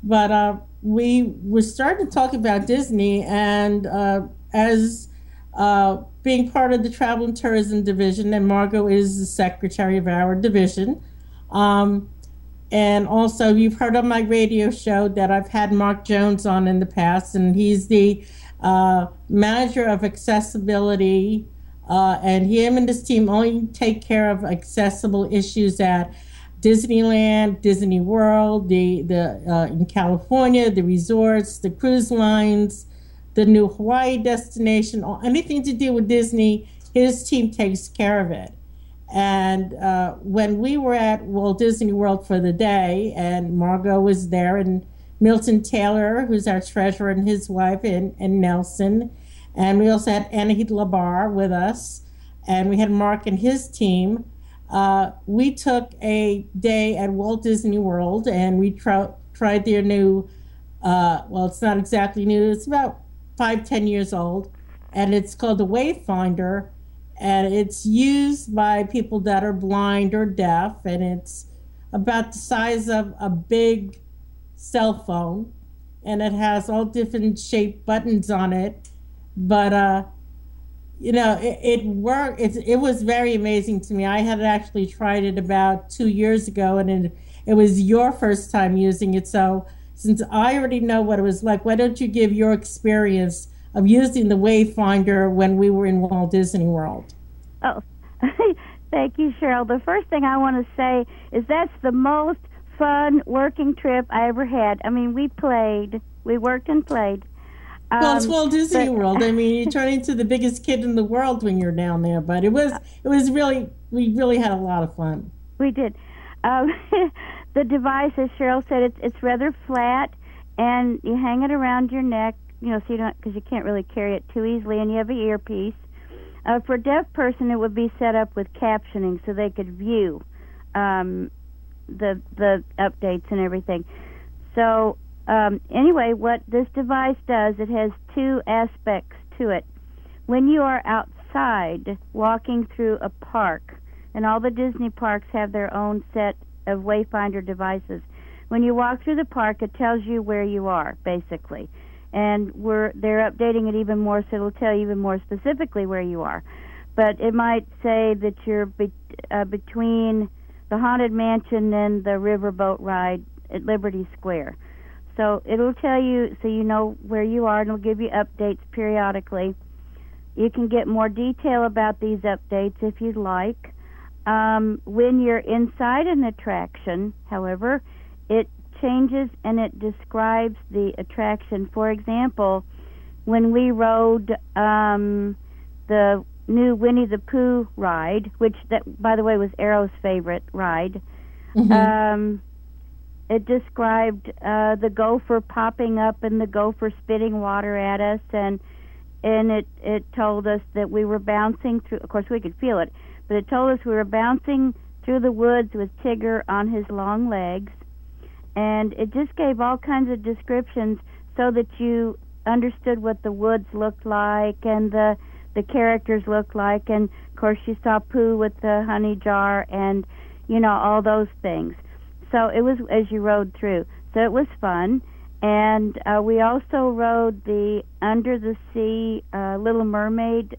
But we were starting to talk about Disney, and as being part of the Travel and Tourism Division, and Margot is the secretary of our division. And also, you've heard on my radio show that I've had Mark Jones on in the past, and he's the manager of accessibility, and him and his team only take care of accessible issues at Disneyland, Disney World, the in California, the resorts, the cruise lines, the new Hawaii destination, anything to do with Disney, his team takes care of it. And when we were at Walt Disney World for the day, and Margot was there, and Milton Taylor, who's our treasurer, and his wife, and Nelson, and we also had Anahid Labar with us, and we had Mark and his team. We took a day at Walt Disney World, and we tried their new, it's not exactly new, it's about 5-10 years old, and it's called the Wayfinder, and it's used by people that are blind or deaf, and it's about the size of a big cell phone, and it has all different shaped buttons on it, but it worked. It was very amazing to me. I had actually tried it about 2 years ago, and it was your first time using it. So since I already know what it was like, why don't you give your experience of using the Wayfinder when we were in Walt Disney World? Oh, thank you, Cheryl. The first thing I want to say is that's the most fun working trip I ever had. I mean, we worked and played. Well, it's Walt Disney World. I mean, you turn into the biggest kid in the world when you're down there. But it was really, we really had a lot of fun. We did. The device, as Cheryl said, it's rather flat, and you hang it around your neck, so you don't, because you can't really carry it too easily, and you have an earpiece. For a deaf person, it would be set up with captioning so they could view the updates and everything. So anyway, what this device does, it has two aspects to it. When you are outside walking through a park, and all the Disney parks have their own set of Wayfinder devices. When you walk through the park, it tells you where you are, basically. And they're updating it even more, so it'll tell you even more specifically where you are. But it might say that you're between the Haunted Mansion and the riverboat ride at Liberty Square. So it'll tell you, so you know where you are, and it'll give you updates periodically. You can get more detail about these updates if you'd like. When you're inside an attraction, however, it changes and it describes the attraction. For example, when we rode the new Winnie the Pooh ride, which, that, by the way, was Arrow's favorite ride, it described the gopher popping up and the gopher spitting water at us, and it told us that we were bouncing through. Of course, we could feel it, but it told us we were bouncing through the woods with Tigger on his long legs, and it just gave all kinds of descriptions so that you understood what the woods looked like and the characters looked like, and of course you saw Pooh with the honey jar and all those things. So it was as you rode through. So it was fun. And we also rode the Under the Sea Little Mermaid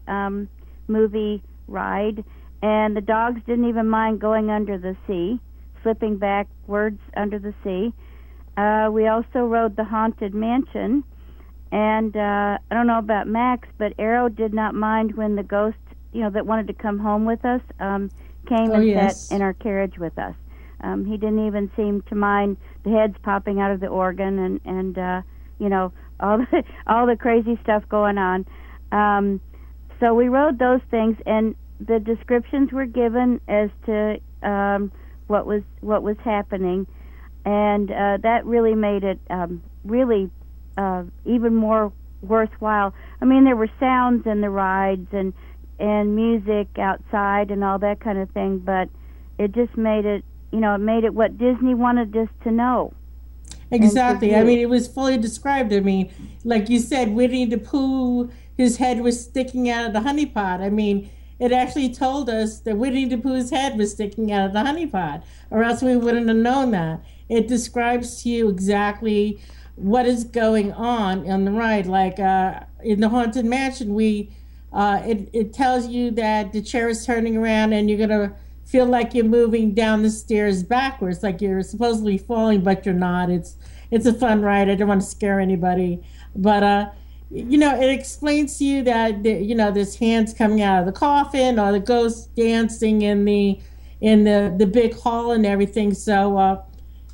movie ride, and the dogs didn't even mind going under the sea, slipping backwards under the sea. We also rode the Haunted Mansion, and I don't know about Max, but Arrow did not mind when the ghost, that wanted to come home with us, came and sat in our carriage with us. He didn't even seem to mind the heads popping out of the organ and all the crazy stuff going on. So we rode those things, and the descriptions were given as to what was happening, and that really made it really even more worthwhile. I mean, there were sounds in the rides and music outside and all that kind of thing, but it just made it, it made it what Disney wanted us to know. Exactly. I mean, it was fully described. I mean, like you said, Winnie the Pooh, his head was sticking out of the honey pot. I mean, it actually told us that Winnie the Pooh's head was sticking out of the honey pot, or else we wouldn't have known that. It describes to you exactly what is going on the ride. Like in the Haunted Mansion, it tells you that the chair is turning around and you're gonna feel like you're moving down the stairs backwards, like you're supposedly falling, but you're not. It's a fun ride. I don't want to scare anybody, but it explains to you that there's hands coming out of the coffin, or the ghosts dancing in the big hall and everything. So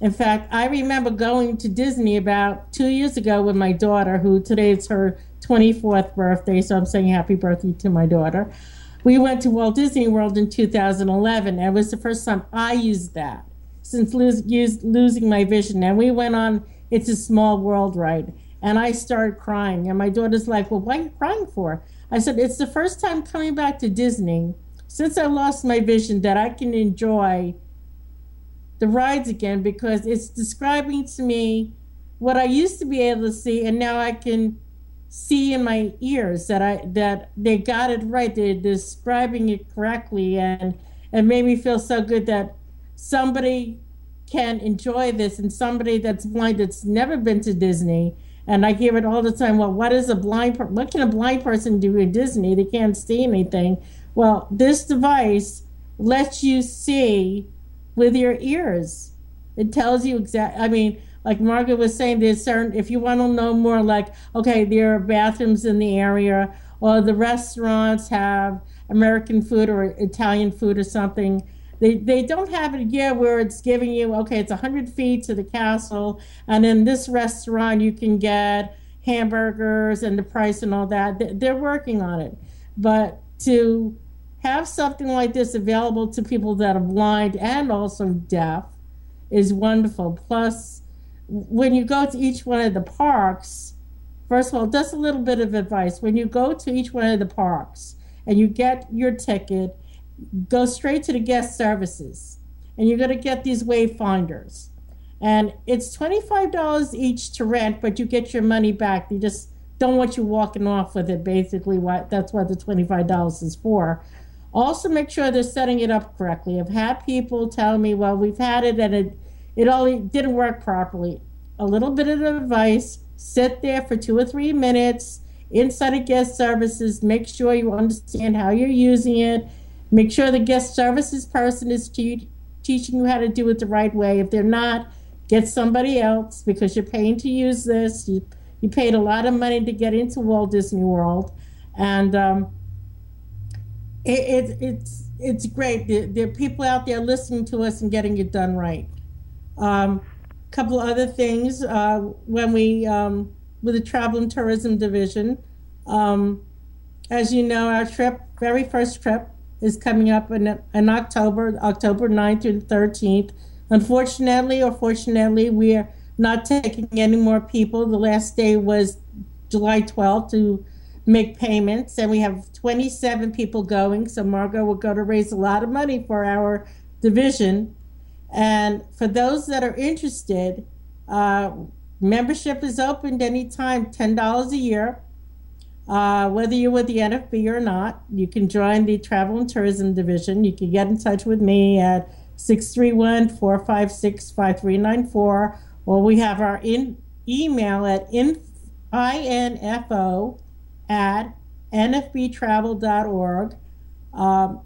in fact, I remember going to Disney about 2 years ago with my daughter, who today is her 24th birthday, so I'm saying happy birthday to my daughter. We went to Walt Disney World in 2011, and it was the first time I used that since losing my vision. And we went on It's a Small World ride, and I started crying. And my daughter's like, well, what are you crying for? I said, it's the first time coming back to Disney since I lost my vision that I can enjoy the rides again, because it's describing to me what I used to be able to see, and now I can see in my ears that they got it right. They're describing it correctly, and it made me feel so good that somebody can enjoy this, and somebody that's blind, that's never been to Disney. And I hear it all the time. Well, what can a blind person do in Disney? They can't see anything. Well, this device lets you see with your ears. It tells you exactly. I mean, like Margaret was saying, there's certain, if you want to know more, like, okay, there are bathrooms in the area, or the restaurants have American food or Italian food or something. They don't have it yet where it's giving you, okay, it's 100 feet to the castle, and in this restaurant you can get hamburgers and the price and all that. They're working on it. But to have something like this available to people that are blind and also deaf is wonderful. Plus, when you go to each one of the parks, first of all, just a little bit of advice. When you go to each one of the parks and you get your ticket, go straight to the guest services, and you're going to get these wayfinders. And it's $25 each to rent, but you get your money back. They just don't want you walking off with it, basically. That's what the $25 is for. Also, make sure they're setting it up correctly. I've had people tell me, well, we've had it and it only didn't work properly. A little bit of advice: sit there for 2 or 3 minutes inside of guest services. Make sure you understand how you're using it. Make sure the guest services person is teaching you how to do it the right way. If they're not, get somebody else, because you're paying to use this. You paid a lot of money to get into Walt Disney World, and it's great. There are people out there listening to us and getting it done right. Couple other things when we with the Travel and Tourism Division, as you know, our very first trip is coming up in October 9th through the 13th. Unfortunately or fortunately, we are not taking any more people. The last day was July 12th to make payments, and we have 27 people going. So Margot will go to raise a lot of money for our division. And for those that are interested, membership is opened anytime, $10 a year. Whether you're with the NFB or not, you can join the Travel and Tourism Division. You can get in touch with me at 631-456-5394, or we have our email at info@nfbtravel.org.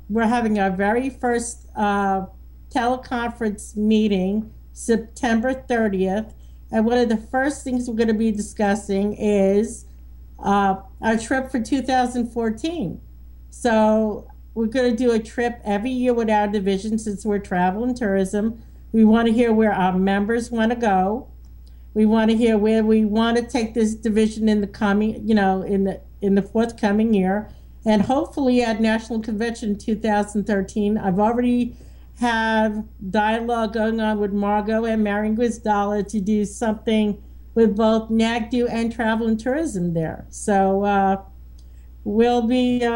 We're having our very first teleconference meeting September 30th, and one of the first things we're going to be discussing is our trip for 2014. So we're going to do a trip every year with our division, since we're travel and tourism. We want to hear where our members want to go. We want to hear where we want to take this division in the coming, in the forthcoming year, and hopefully at National Convention 2013. I've already have dialogue going on with Margot and Marion Grisdala to do something with both NAGDU and Travel and Tourism there. So we'll be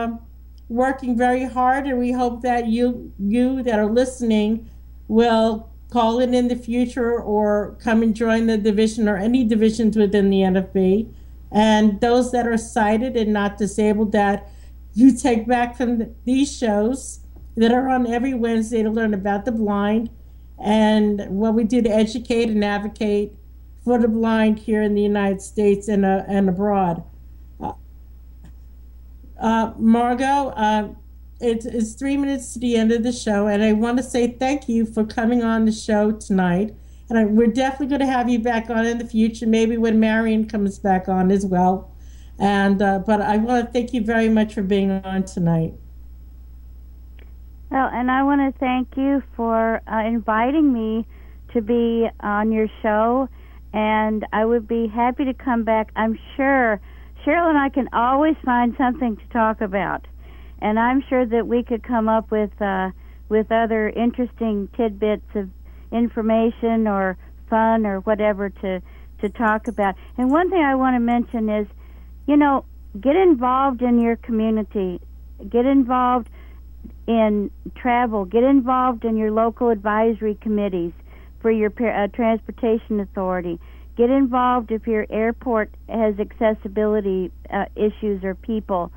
working very hard, and we hope that you that are listening will call in the future or come and join the division or any divisions within the NFB. And those that are sighted and not disabled, that you take back from these shows that are on every Wednesday to learn about the blind and what we do to educate and advocate for the blind here in the United States and abroad. Margot, it's 3 minutes to the end of the show, and I want to say thank you for coming on the show tonight. And we're definitely going to have you back on in the future, maybe when Marion comes back on as well. And but I want to thank you very much for being on tonight. Well, and I want to thank you for inviting me to be on your show, and I would be happy to come back. I'm sure Cheryl and I can always find something to talk about, and I'm sure that we could come up with other interesting tidbits of information or fun or whatever to talk about. And one thing I want to mention is, get involved in your community, get involved in travel, get involved in your local advisory committees for your transportation authority, get involved if your airport has accessibility issues or people.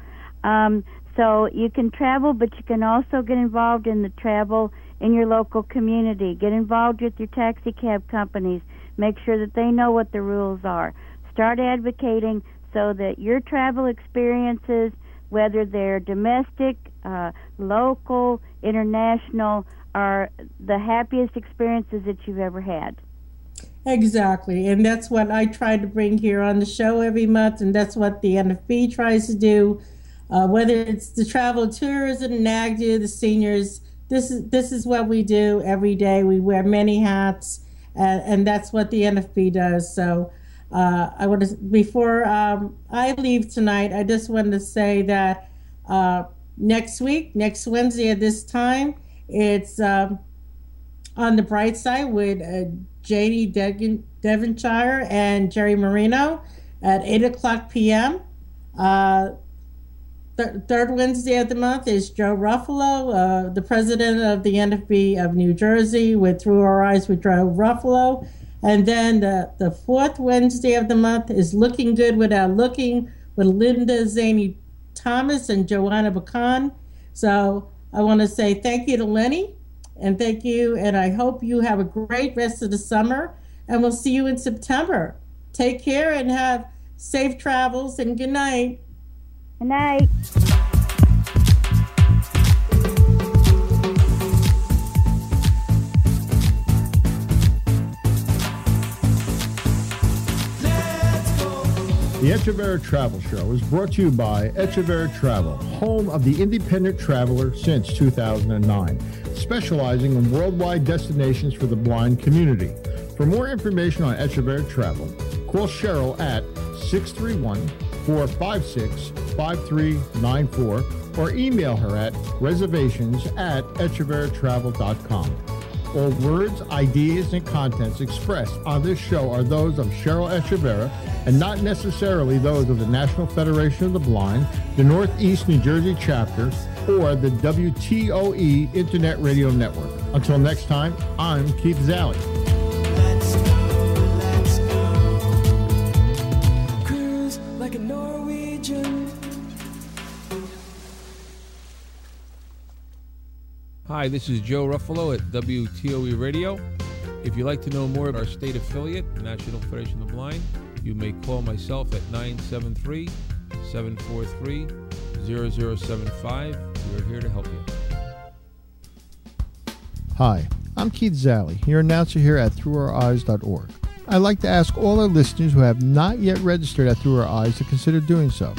So you can travel, but you can also get involved in the travel in your local community. Get involved with your taxi cab companies. Make sure that they know what the rules are. Start advocating so that your travel experiences, whether they're domestic, local, international, are the happiest experiences that you've ever had. Exactly, and that's what I try to bring here on the show every month, and that's what the NFB tries to do. Whether it's the travel, tourism, NAGDU, the seniors, this is what we do every day. We wear many hats, and that's what the NFB does. So I want to, before I leave tonight, I just wanted to say that next Wednesday at this time, it's on the bright side with J.D. Devonshire and Jerry Marino at 8:00 p.m. Third Wednesday of the month is Joe Ruffalo, the president of the NFB of New Jersey, with Through Our Eyes with Joe Ruffalo. And then the fourth Wednesday of the month is Looking Good Without Looking with Linda Zaney Thomas and Joanna Bacan. So I want to say thank you to Lenny, and thank you, and I hope you have a great rest of the summer, and we'll see you in September. Take care and have safe travels, and good night. Good night. The Echeverria Travel Show is brought to you by Echeverria Travel, home of the independent traveler since 2009, specializing in worldwide destinations for the blind community. For more information on Echeverria Travel, call Cheryl at 631-456-5394 or email her at reservations@echeverriatravel.com. All words, ideas, and contents expressed on this show are those of Cheryl Echeverria and not necessarily those of the National Federation of the Blind, the Northeast New Jersey chapter, or the WTOE Internet Radio Network. Until next time, I'm Keith Zally. Cruise like a Norwegian. Hi, this is Joe Ruffalo at WTOE Radio. If you'd like to know more about our state affiliate, the National Federation of the Blind, you may call myself at 973-743-0075. We're here to help you. Hi, I'm Keith Zally, your announcer here at ThroughOurEyes.org. I'd like to ask all our listeners who have not yet registered at Through Our Eyes to consider doing so.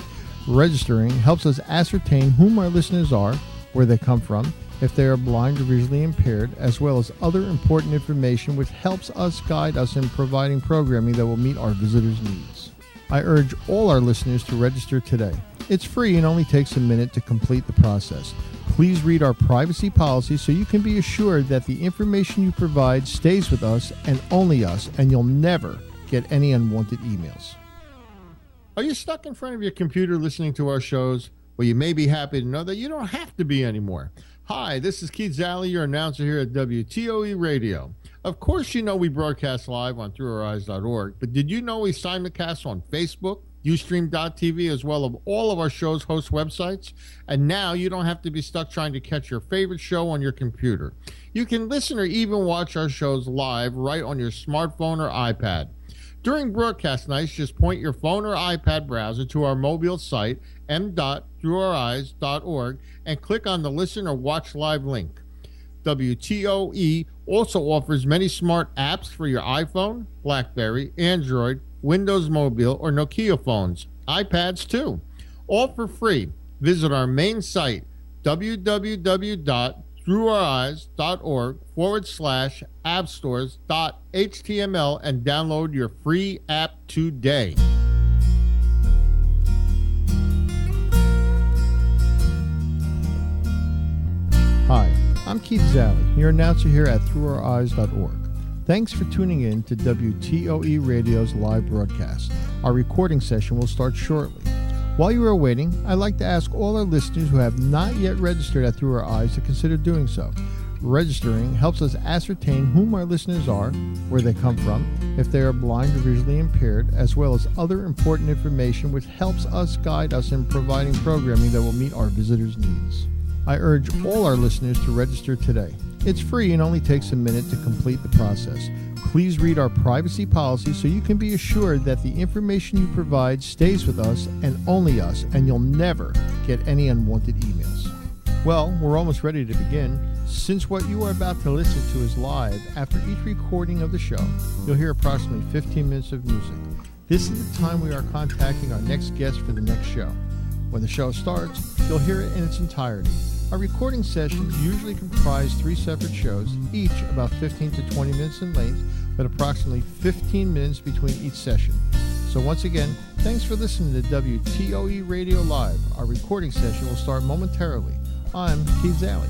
Registering helps us ascertain whom our listeners are, where they come from, if they are blind or visually impaired, as well as other important information which helps us guide us in providing programming that will meet our visitors' needs. I urge all our listeners to register today. It's free and only takes a minute to complete the process. Please read our privacy policy so you can be assured that the information you provide stays with us and only us, and you'll never get any unwanted emails. Are you stuck in front of your computer listening to our shows? Well, you may be happy to know that you don't have to be anymore. Hi, this is Keith Zalley, your announcer here at WTOE Radio. Of course, you know we broadcast live on throughouryes.org, but did you know we simulcast on Facebook, Ustream.tv, as well as all of our show's host websites? And now you don't have to be stuck trying to catch your favorite show on your computer. You can listen or even watch our shows live right on your smartphone or iPad. During broadcast nights, just point your phone or iPad browser to our mobile site, m.throughouryes.org, and click on the Listen or Watch Live link. WTOE also offers many smart apps for your iPhone, BlackBerry, Android, Windows Mobile, or Nokia phones, iPads too, all for free. Visit our main site, www.throughouryes.org/appstores.html, and download your free app today. Hi, I'm Keith Zalley, your announcer here at throughouryes.org. Thanks for tuning in to WTOE Radio's live broadcast. Our recording session will start shortly. While you are waiting, I'd like to ask all our listeners who have not yet registered at Through Our Eyes to consider doing so. Registering helps us ascertain whom our listeners are, where they come from, if they are blind or visually impaired, as well as other important information which helps us guide us in providing programming that will meet our visitors' needs. I urge all our listeners to register today. It's free and only takes a minute to complete the process. Please read our privacy policy so you can be assured that the information you provide stays with us and only us, and you'll never get any unwanted emails. Well, we're almost ready to begin. Since what you are about to listen to is live, after each recording of the show, you'll hear approximately 15 minutes of music. This is the time we are contacting our next guest for the next show. When the show starts, you'll hear it in its entirety. Our recording sessions usually comprise 3 separate shows, each about 15 to 20 minutes in length, with approximately 15 minutes between each session. So once again, thanks for listening to WTOE Radio Live. Our recording session will start momentarily. I'm Keith Zalley.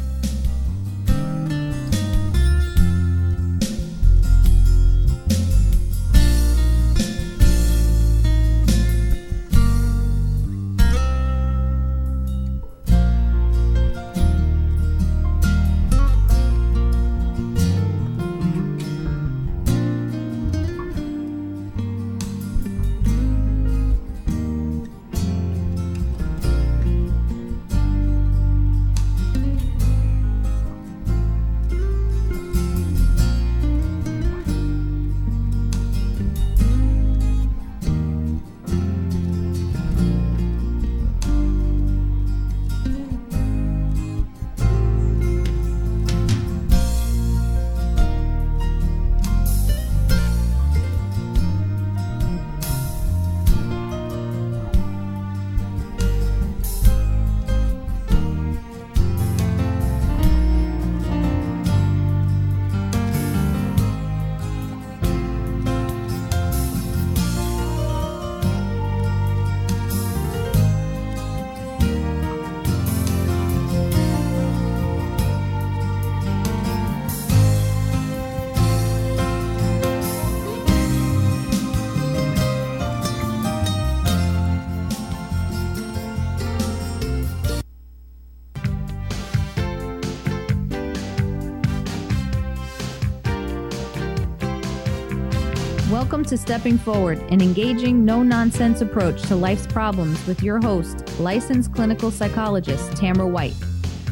Welcome to Stepping Forward, an engaging, no-nonsense approach to life's problems with your host, licensed clinical psychologist, Tamara White.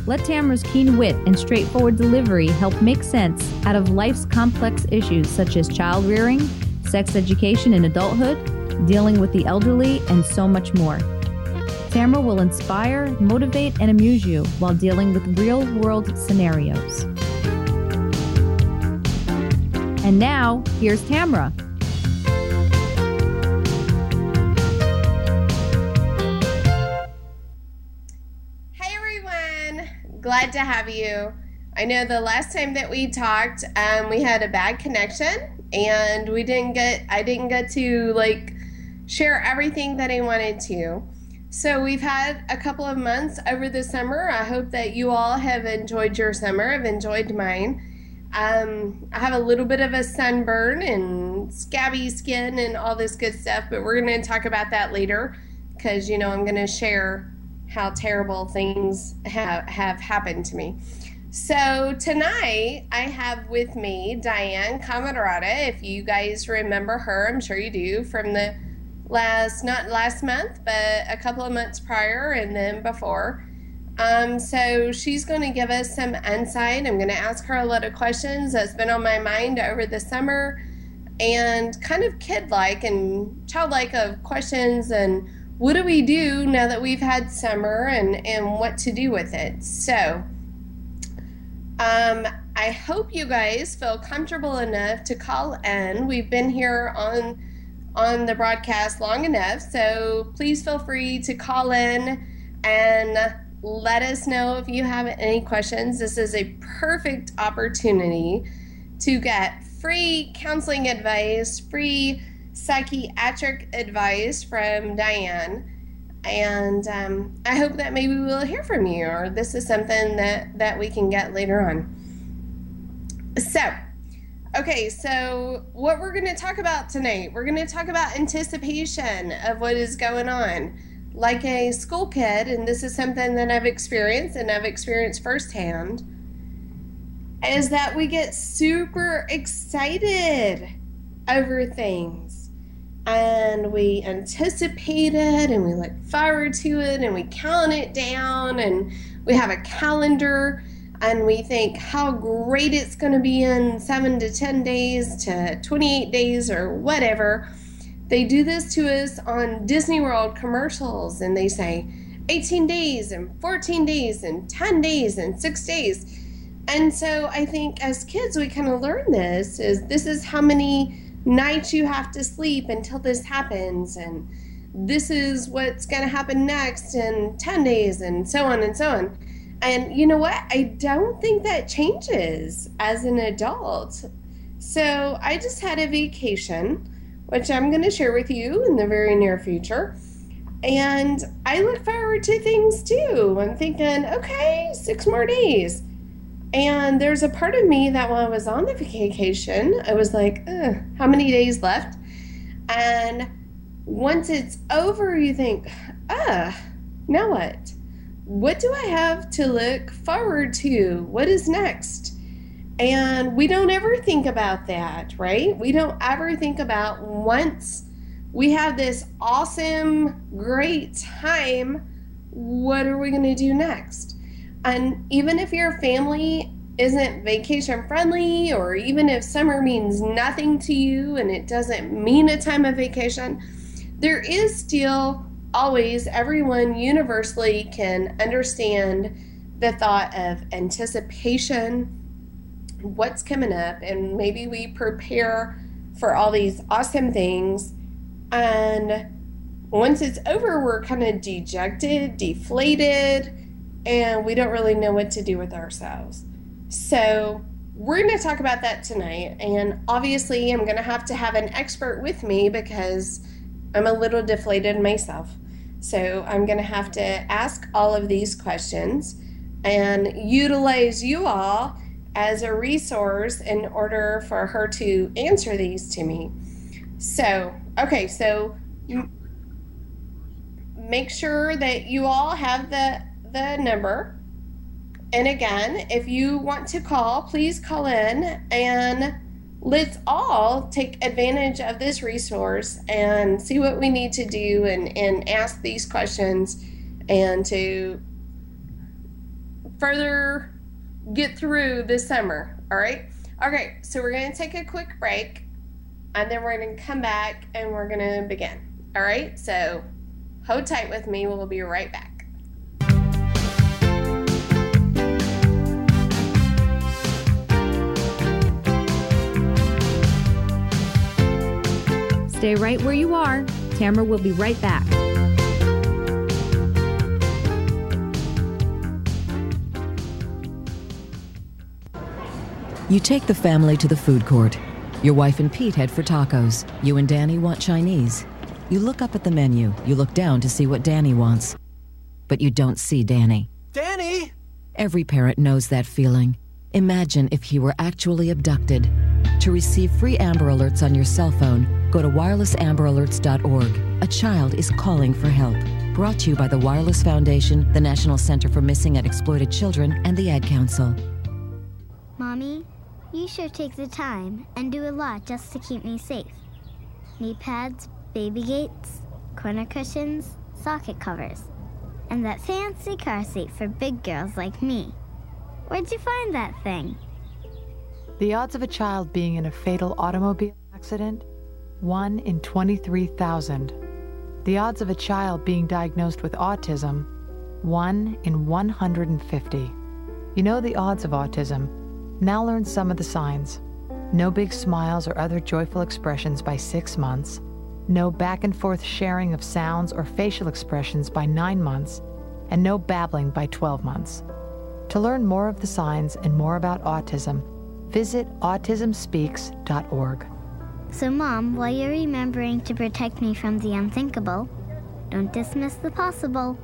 Let Tamara's keen wit and straightforward delivery help make sense out of life's complex issues such as child rearing, sex education in adulthood, dealing with the elderly, and so much more. Tamara will inspire, motivate, and amuse you while dealing with real-world scenarios. And now, here's Tamara. Glad to have you. I know the last time that we talked, we had a bad connection, and I didn't get to share everything that I wanted to. So we've had a couple of months over the summer. I hope that you all have enjoyed your summer. I've enjoyed mine. I have a little bit of a sunburn and scabby skin and all this good stuff, but we're going to talk about that later because, you know, I'm going to share how terrible things have happened to me. So tonight I have with me Diane Cammarata. If you guys remember her, I'm sure you do, from the not last month, but a couple of months prior and then before. So she's going to give us some insight. I'm going to ask her a lot of questions that's been on my mind over the summer, and kind of kid-like and childlike of questions and what do we do now that we've had summer and what to do with it. So I hope you guys feel comfortable enough to call in. We've been here on the broadcast long enough, so please feel free to call in and let us know if you have any questions. This is a perfect opportunity to get free counseling advice, free psychiatric advice from Diane. And I hope that maybe we'll hear from you, or this is something that we can get later on. So, okay, so what we're going to talk about tonight, we're going to talk about anticipation of what is going on. Like a school kid, and this is something that I've experienced, and I've experienced firsthand, is that we get super excited over things. And we anticipate it, and we look forward to it, and we count it down, and we have a calendar, and we think how great it's going to be in 7 to 10 days to 28 days or whatever. They do this to us on Disney World commercials, and they say 18 days and 14 days and 10 days and 6 days. And so I think as kids, we kind of learn this is how many nights you have to sleep until this happens, and this is what's going to happen next in 10 days, and so on and so on. And you know what? I don't think that changes as an adult. So I just had a vacation, which I'm going to share with you in the very near future. And I look forward to things too. I'm thinking, okay, 6 more days. And there's a part of me that while I was on the vacation, I was like, how many days left? And once it's over, you think, now what? What do I have to look forward to? What is next? And we don't ever think about that, right? We don't ever think about once we have this awesome, great time, what are we going to do next? And even if your family isn't vacation friendly, or even if summer means nothing to you and it doesn't mean a time of vacation, there is still always, everyone universally can understand the thought of anticipation, what's coming up, and maybe we prepare for all these awesome things, and once it's over, we're kind of dejected, deflated, and we don't really know what to do with ourselves. So we're going to talk about that tonight, and obviously I'm going to have an expert with me because I'm a little deflated myself. So I'm going to have to ask all of these questions and utilize you all as a resource in order for her to answer these to me. So, okay, so make sure that you all have the number. And again, if you want to call, please call in, and let's all take advantage of this resource and see what we need to do and ask these questions and to further get through this summer, all right? Okay, so we're going to take a quick break, and then we're going to come back and we're going to begin, all right? So hold tight with me. We'll be right back. Stay right where you are. Tamara will be right back. You take the family to the food court. Your wife and Pete head for tacos. You and Danny want Chinese. You look up at the menu. You look down to see what Danny wants. But you don't see Danny. Danny! Every parent knows that feeling. Imagine if he were actually abducted. To receive free Amber Alerts on your cell phone, go to wirelessamberalerts.org. A child is calling for help. Brought to you by the Wireless Foundation, the National Center for Missing and Exploited Children, and the Ad Council. Mommy, you sure take the time and do a lot just to keep me safe. Knee pads, baby gates, corner cushions, socket covers, and that fancy car seat for big girls like me. Where'd you find that thing? The odds of a child being in a fatal automobile accident? 1 in 23,000. The odds of a child being diagnosed with autism? 1 in 150. You know the odds of autism. Now learn some of the signs. No big smiles or other joyful expressions by 6 months. No back and forth sharing of sounds or facial expressions by 9 months. And no babbling by 12 months. To learn more of the signs and more about autism, visit autismspeaks.org. So, Mom, while you're remembering to protect me from the unthinkable, don't dismiss the possible.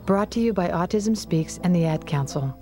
Brought to you by Autism Speaks and the Ad Council.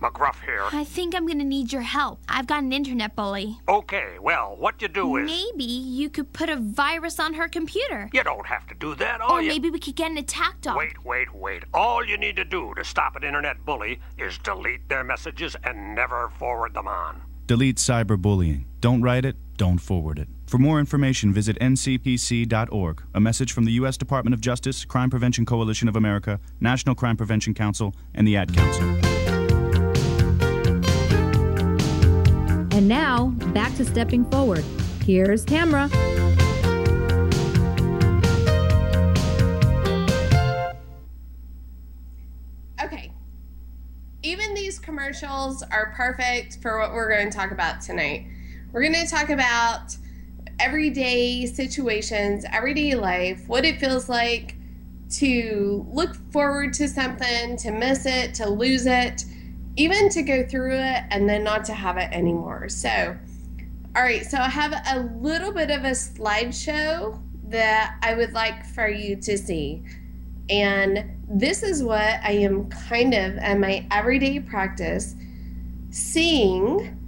McGruff here. I think I'm gonna need your help. I've got an internet bully. Okay, well, what you do is... Maybe you could put a virus on her computer. You don't have to do that. Or maybe we could get an attack dog. Wait. All you need to do to stop an internet bully is delete their messages and never forward them on. Delete cyberbullying. Don't write it, don't forward it. For more information, visit ncpc.org. A message from the U.S. Department of Justice, Crime Prevention Coalition of America, National Crime Prevention Council, and the Ad Council. And now, back to Stepping Forward. Here's Tamara. Okay. Even these commercials are perfect for what we're going to talk about tonight. We're going to talk about everyday situations, everyday life, what it feels like to look forward to something, to miss it, to lose it, even to go through it and then not to have it anymore. So, all right, so I have a little bit of a slideshow that I would like for you to see. And this is what I am kind of in my everyday practice seeing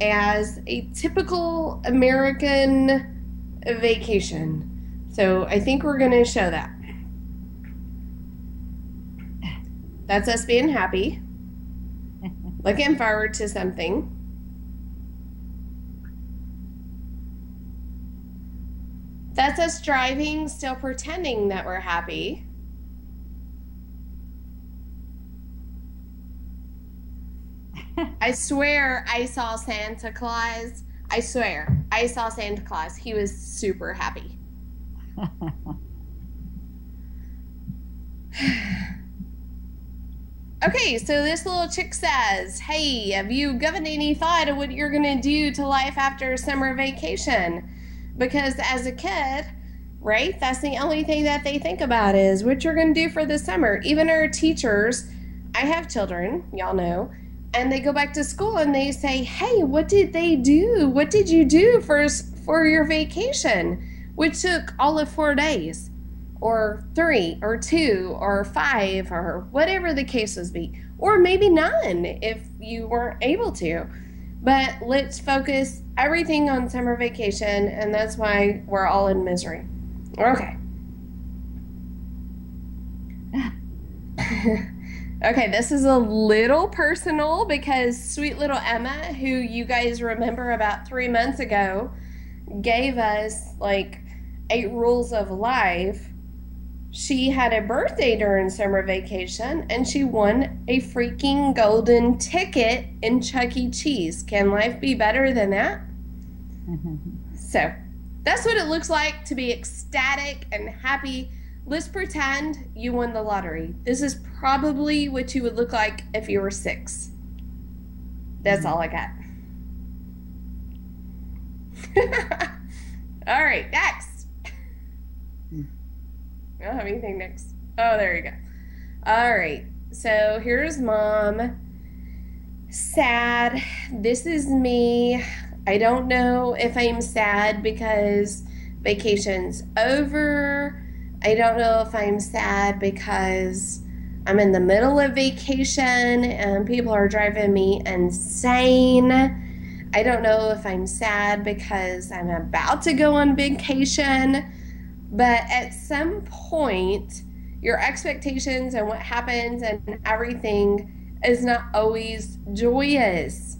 as a typical American vacation. So I think we're going to show that. That's us being happy. Looking forward to something. That's us driving, still pretending that we're happy. I swear I saw Santa Claus. I swear I saw Santa Claus. He was super happy. Okay, so this little chick says, hey, have you given any thought of what you're going to do to life after summer vacation? Because as a kid, right, that's the only thing that they think about is what you're going to do for the summer. Even our teachers, I have children, y'all know, and they go back to school and they say, hey, what did they do? What did you do for your vacation? Which took all of 4 days. Or 3, or 2, or 5, or whatever the case would be. Or maybe none if you weren't able to. But let's focus everything on summer vacation, and that's why we're all in misery. Okay. Okay, this is a little personal because sweet little Emma, who you guys remember about 3 months ago, gave us like 8 rules of life. She had a birthday during summer vacation and she won a freaking golden ticket in Chuck E. Cheese. Can life be better than that? So that's what it looks like to be ecstatic and happy. Let's pretend you won the lottery. This is probably what you would look like if you were 6. That's all I got. All right, next. I don't have anything next. Oh, there you go. All right. So here's Mom. Sad. This is me. I don't know if I'm sad because vacation's over. I don't know if I'm sad because I'm in the middle of vacation and people are driving me insane. I don't know if I'm sad because I'm about to go on vacation, but at some point, your expectations and what happens and everything is not always joyous.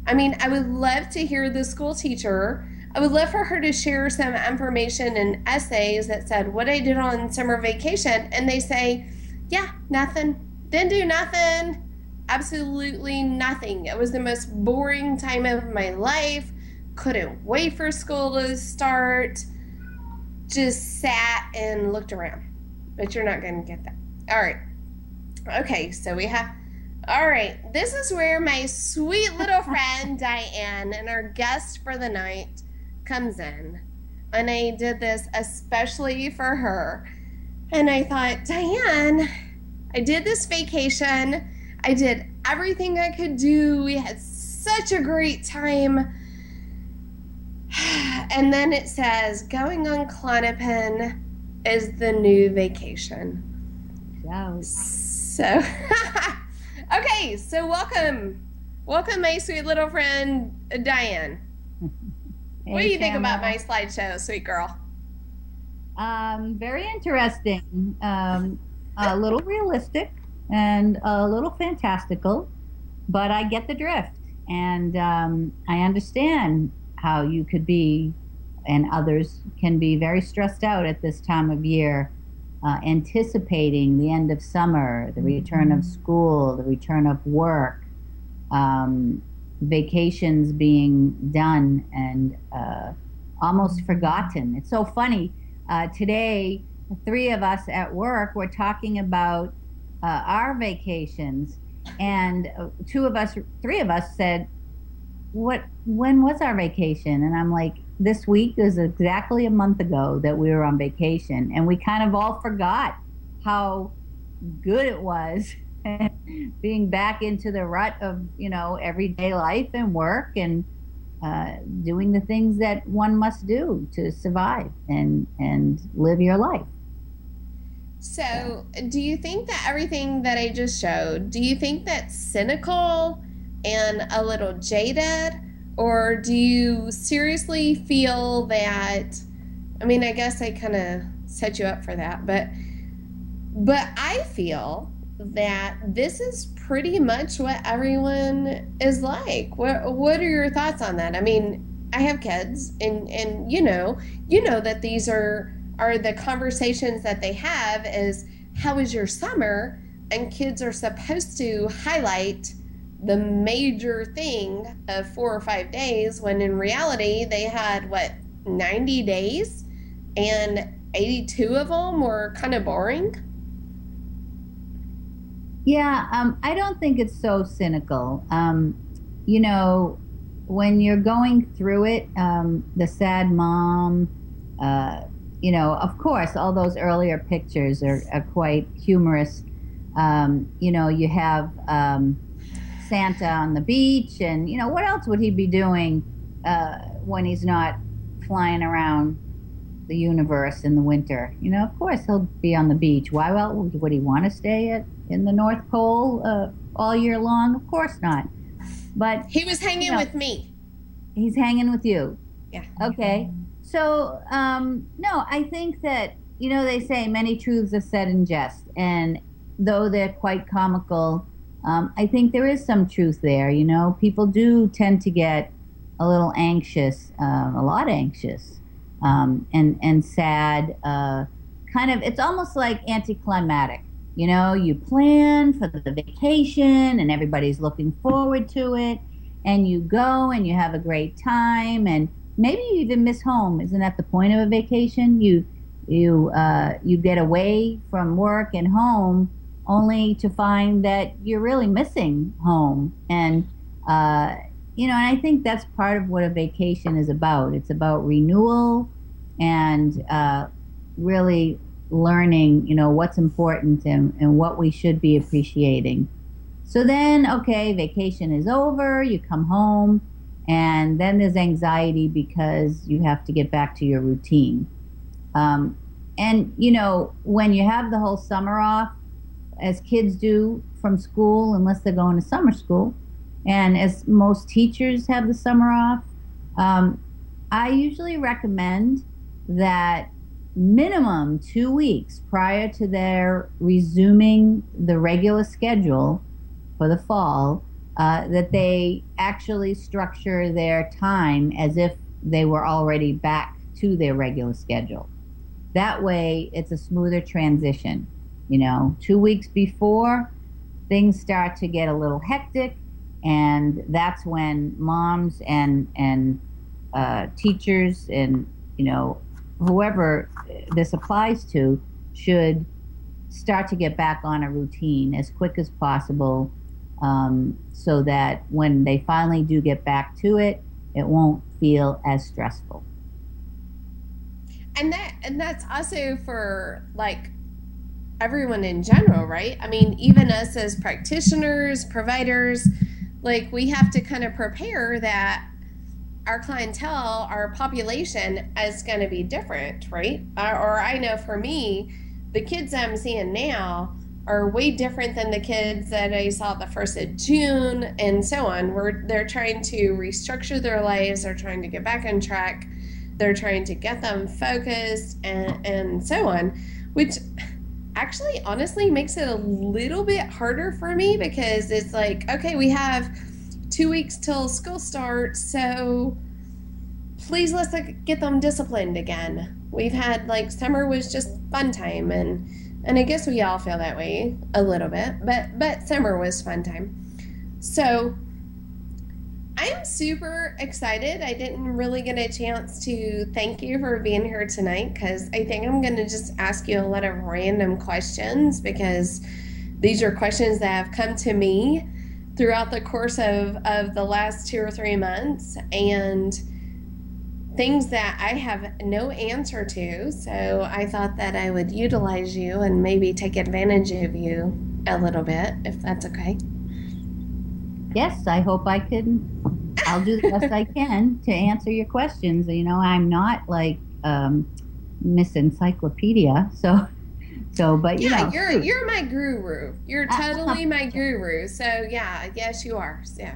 I mean, I would love to hear the school teacher. I would love for her to share some information and essays that said what I did on summer vacation, and they say, yeah, nothing. Didn't do nothing. Absolutely nothing. It was the most boring time of my life. Couldn't wait for school to start. Just sat and looked around. But you're not going to get that. All right. Okay, so we have... All right. This is where my sweet little friend Diane and our guest for the night comes in. And I did this especially for her. And I thought, Diane, I did this vacation. I did everything I could do. We had such a great time. And then it says, going on Klonopin is the new vacation. Wow. So, okay, so welcome. Welcome, my sweet little friend, Diane. What do you think about my slideshow, sweet girl? Very interesting. A little realistic and a little fantastical, but I get the drift. And I understand how you could be, and others can be, very stressed out at this time of year, anticipating the end of summer, the return of school, the return of work, vacations being done and almost forgotten. It's so funny. Today, three of us at work were talking about our vacations, and three of us said, when was our vacation? And I'm like, this week is exactly a month ago that we were on vacation, and we kind of all forgot how good it was being back into the rut of, everyday life and work and doing the things that one must do to survive and live your life. So, do you think that everything that I just showed, do you think that's cynical and a little jaded? Or do you seriously feel that, I mean, I guess I kind of set you up for that, but I feel that this is pretty much what everyone is like. What are your thoughts on that? I mean, I have kids, and you know that these are the conversations that they have is, how was your summer? And kids are supposed to highlight the major thing of 4 or 5 days, when in reality they had 90 days, and 82 of them were kind of boring. Yeah, I don't think it's so cynical. When you're going through it, the sad mom, of course, all those earlier pictures are quite humorous. You have Santa on the beach, and, what else would he be doing when he's not flying around the universe in the winter? Of course, he'll be on the beach. Why? Well, would he want to stay in the North Pole all year long? Of course not. But he was hanging with me. He's hanging with you. Yeah. Okay. So, no, I think that, they say many truths are said in jest, and though they're quite comical, I think there is some truth there. People do tend to get a little anxious, a lot anxious, and sad, it's almost like anticlimactic. You plan for the vacation and everybody's looking forward to it, and you go and you have a great time, and maybe you even miss home. Isn't that the point of a vacation? You get away from work and home only to find that you're really missing home. And and I think that's part of what a vacation is about. It's about renewal and really learning, what's important and what we should be appreciating. So then, okay, vacation is over, you come home, and then there's anxiety because you have to get back to your routine. And, when you have the whole summer off, as kids do from school, unless they're going to summer school. And as most teachers have the summer off, I usually recommend that minimum 2 weeks prior to their resuming the regular schedule for the fall, that they actually structure their time as if they were already back to their regular schedule. That way, it's a smoother transition. 2 weeks before, things start to get a little hectic, and that's when moms and teachers and whoever this applies to should start to get back on a routine as quick as possible, so that when they finally do get back to it, it won't feel as stressful. And that's also for like everyone in general, right? I mean, even us as practitioners, providers, like we have to kind of prepare that our clientele, our population is going to be different, right? Or I know for me, the kids I'm seeing now are way different than the kids that I saw the 1st of June and so on. They're trying to restructure their lives. They're trying to get back on track. They're trying to get them focused and so on, which actually honestly makes it a little bit harder for me, because it's like, okay, we have 2 weeks till school starts, so please let's get them disciplined again. We've had like summer was just fun time, and I guess we all feel that way a little bit, but summer was fun time. So I'm super excited. I didn't really get a chance to thank you for being here tonight, because I think I'm going to just ask you a lot of random questions, because these are questions that have come to me throughout the course of the last 2 or 3 months, and things that I have no answer to. So I thought that I would utilize you and maybe take advantage of you a little bit, if that's okay. Yes, I hope I can. I'll do the best I can to answer your questions. I'm not like Miss Encyclopedia, but you're my guru. You're totally my guru. So yes, you are. Yeah.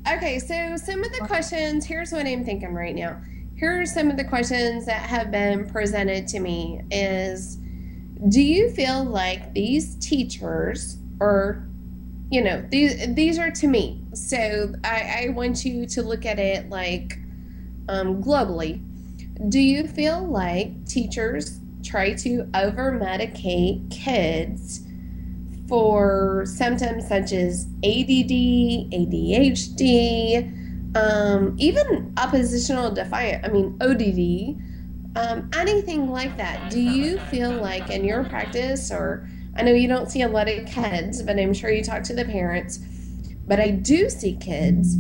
Okay, so some of the questions, here's what I'm thinking right now. Here are some of the questions that have been presented to me is, do you feel like these teachers, or, these are to me. So I want you to look at it like globally. Do you feel like teachers try to over-medicate kids for symptoms such as ADD, ADHD, even oppositional defiant, ODD, anything like that? Do you feel like in your practice, or I know you don't see a lot of kids, but I'm sure you talk to the parents, but I do see kids,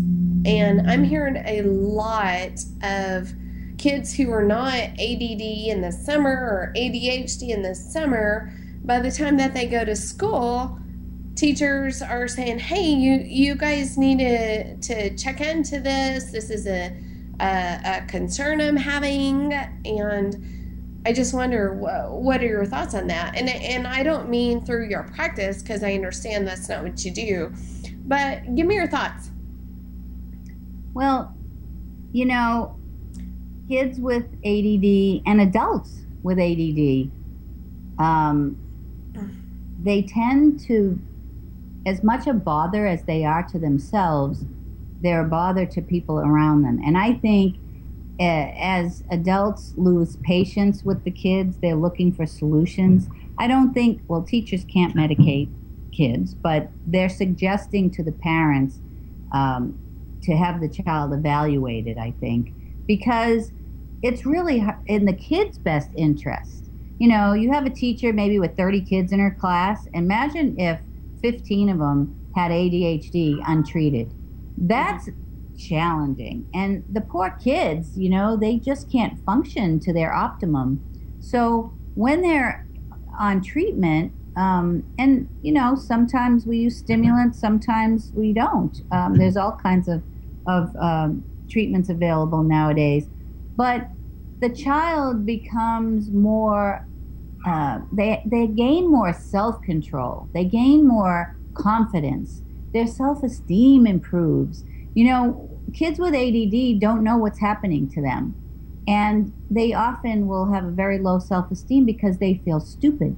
and I'm hearing a lot of kids who are not ADD in the summer or ADHD in the summer. By the time that they go to school, teachers are saying, hey, you guys need to check into this. This is a concern I'm having. And I just wonder, what are your thoughts on that? And I don't mean through your practice, because I understand that's not what you do. But give me your thoughts. Well, kids with ADD and adults with ADD, they tend to, as much a bother as they are to themselves, they're a bother to people around them. And I think as adults lose patience with the kids, they're looking for solutions. I don't think, teachers can't medicate kids, but they're suggesting to the parents to have the child evaluated, I think, because it's really in the kid's best interest. You have a teacher maybe with 30 kids in her class. Imagine if 15 of them had ADHD untreated. That's challenging. And the poor kids, they just can't function to their optimum. So when they're on treatment, and sometimes we use stimulants, sometimes we don't. There's all kinds of treatments available nowadays. But the child becomes more they gain more self-control. They gain more confidence. Their self-esteem improves. You know, kids with ADD don't know what's happening to them. And they often will have a very low self-esteem because they feel stupid.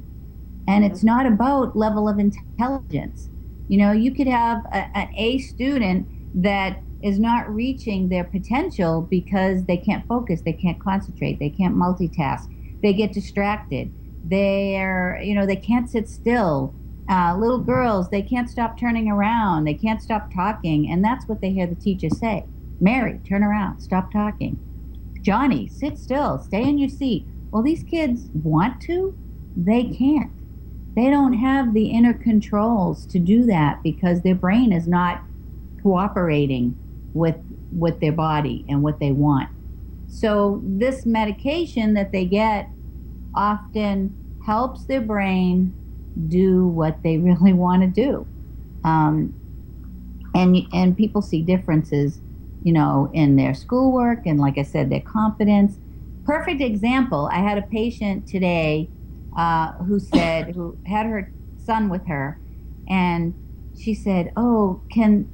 And it's not about level of intelligence. You know, you could have an A student that is not reaching their potential because they can't focus, they can't concentrate, they can't multitask, they get distracted. They can't sit still. Little girls, they can't stop turning around, they can't stop talking, and that's what they hear the teacher say. Mary, turn around, stop talking. Johnny, sit still, stay in your seat. Well, these kids want to, they can't. They don't have the inner controls to do that because their brain is not cooperating with their body and what they want. So this medication that they get often helps their brain do what they really want to do. And people see differences, you know, in their schoolwork and, like I said, their confidence. Perfect example, I had a patient today who had her son with her, and she said, "Oh, can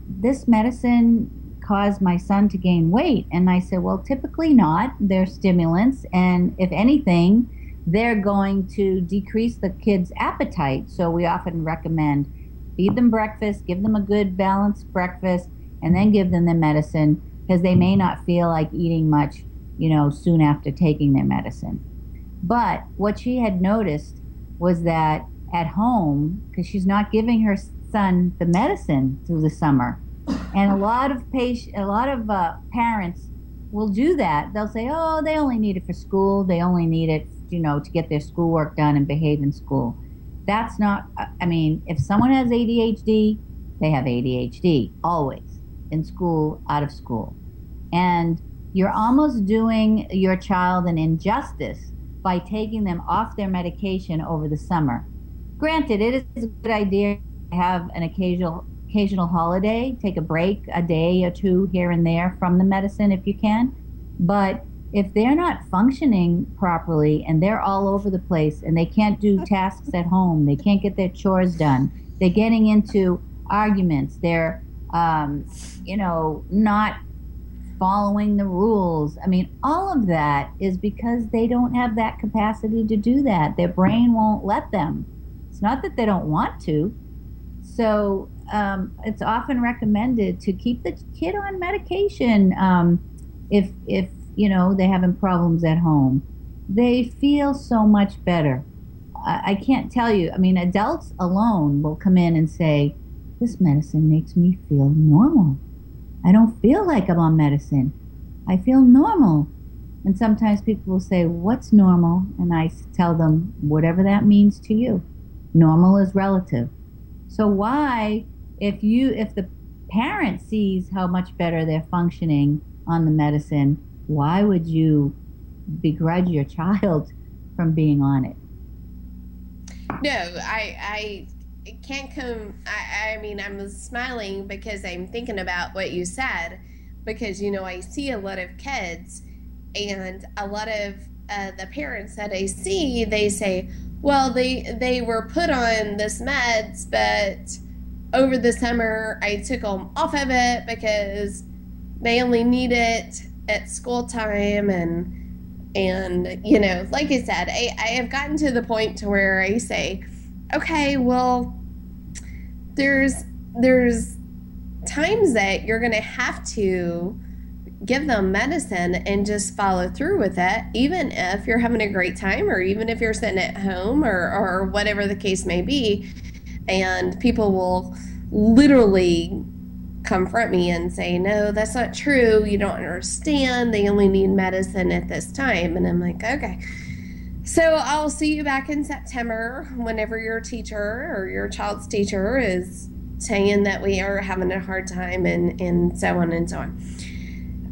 this medicine cause my son to gain weight?" And I said, "Well, typically not. They're stimulants, and if anything, they're going to decrease the kid's appetite. So we often recommend feed them breakfast, give them a good balanced breakfast, and then give them the medicine because they may not feel like eating much, you know, soon after taking their medicine." But what she had noticed was that at home, because she's not giving her son the medicine through the summer, and a lot of parents will do that. They'll say, "Oh, they only need it for school. They only need it, you know, to get their schoolwork done and behave in school." That's not. I mean, if someone has ADHD, they have ADHD always, in school, out of school, and you're almost doing your child an injustice by taking them off their medication over the summer. Granted, it is a good idea to have an occasional holiday, take a break, a day or two here and there from the medicine if you can. But if they're not functioning properly and they're all over the place and they can't do tasks at home, they can't get their chores done, they're getting into arguments, they're, not following the rules. I mean, all of that is because they don't have that capacity to do that. Their brain won't let them. It's not that they don't want to. So it's often recommended to keep the kid on medication if they're having problems at home. They feel so much better. I can't tell you. I mean, adults alone will come in and say, "This medicine makes me feel normal. I don't feel like I'm on medicine. I feel normal." And sometimes people will say, "What's normal?" And I tell them, whatever that means to you. Normal is relative. So why, if the parent sees how much better they're functioning on the medicine, why would you begrudge your child from being on it? No, I can't come. I mean, I'm smiling because I'm thinking about what you said, because, I see a lot of kids, and a lot of the parents that I see, they say, "Well, they were put on this meds, but over the summer I took them off of it because they only need it at school time." And like I said, I have gotten to the point to where I say, okay, well, there's times that you're going to have to give them medicine and just follow through with it, even if you're having a great time, or even if you're sitting at home, or whatever the case may be. And people will literally confront me and say, "No, that's not true. You don't understand. They only need medicine at this time." And I'm like, okay. So I'll see you back in September whenever your teacher or your child's teacher is saying that we are having a hard time, and so on and so on.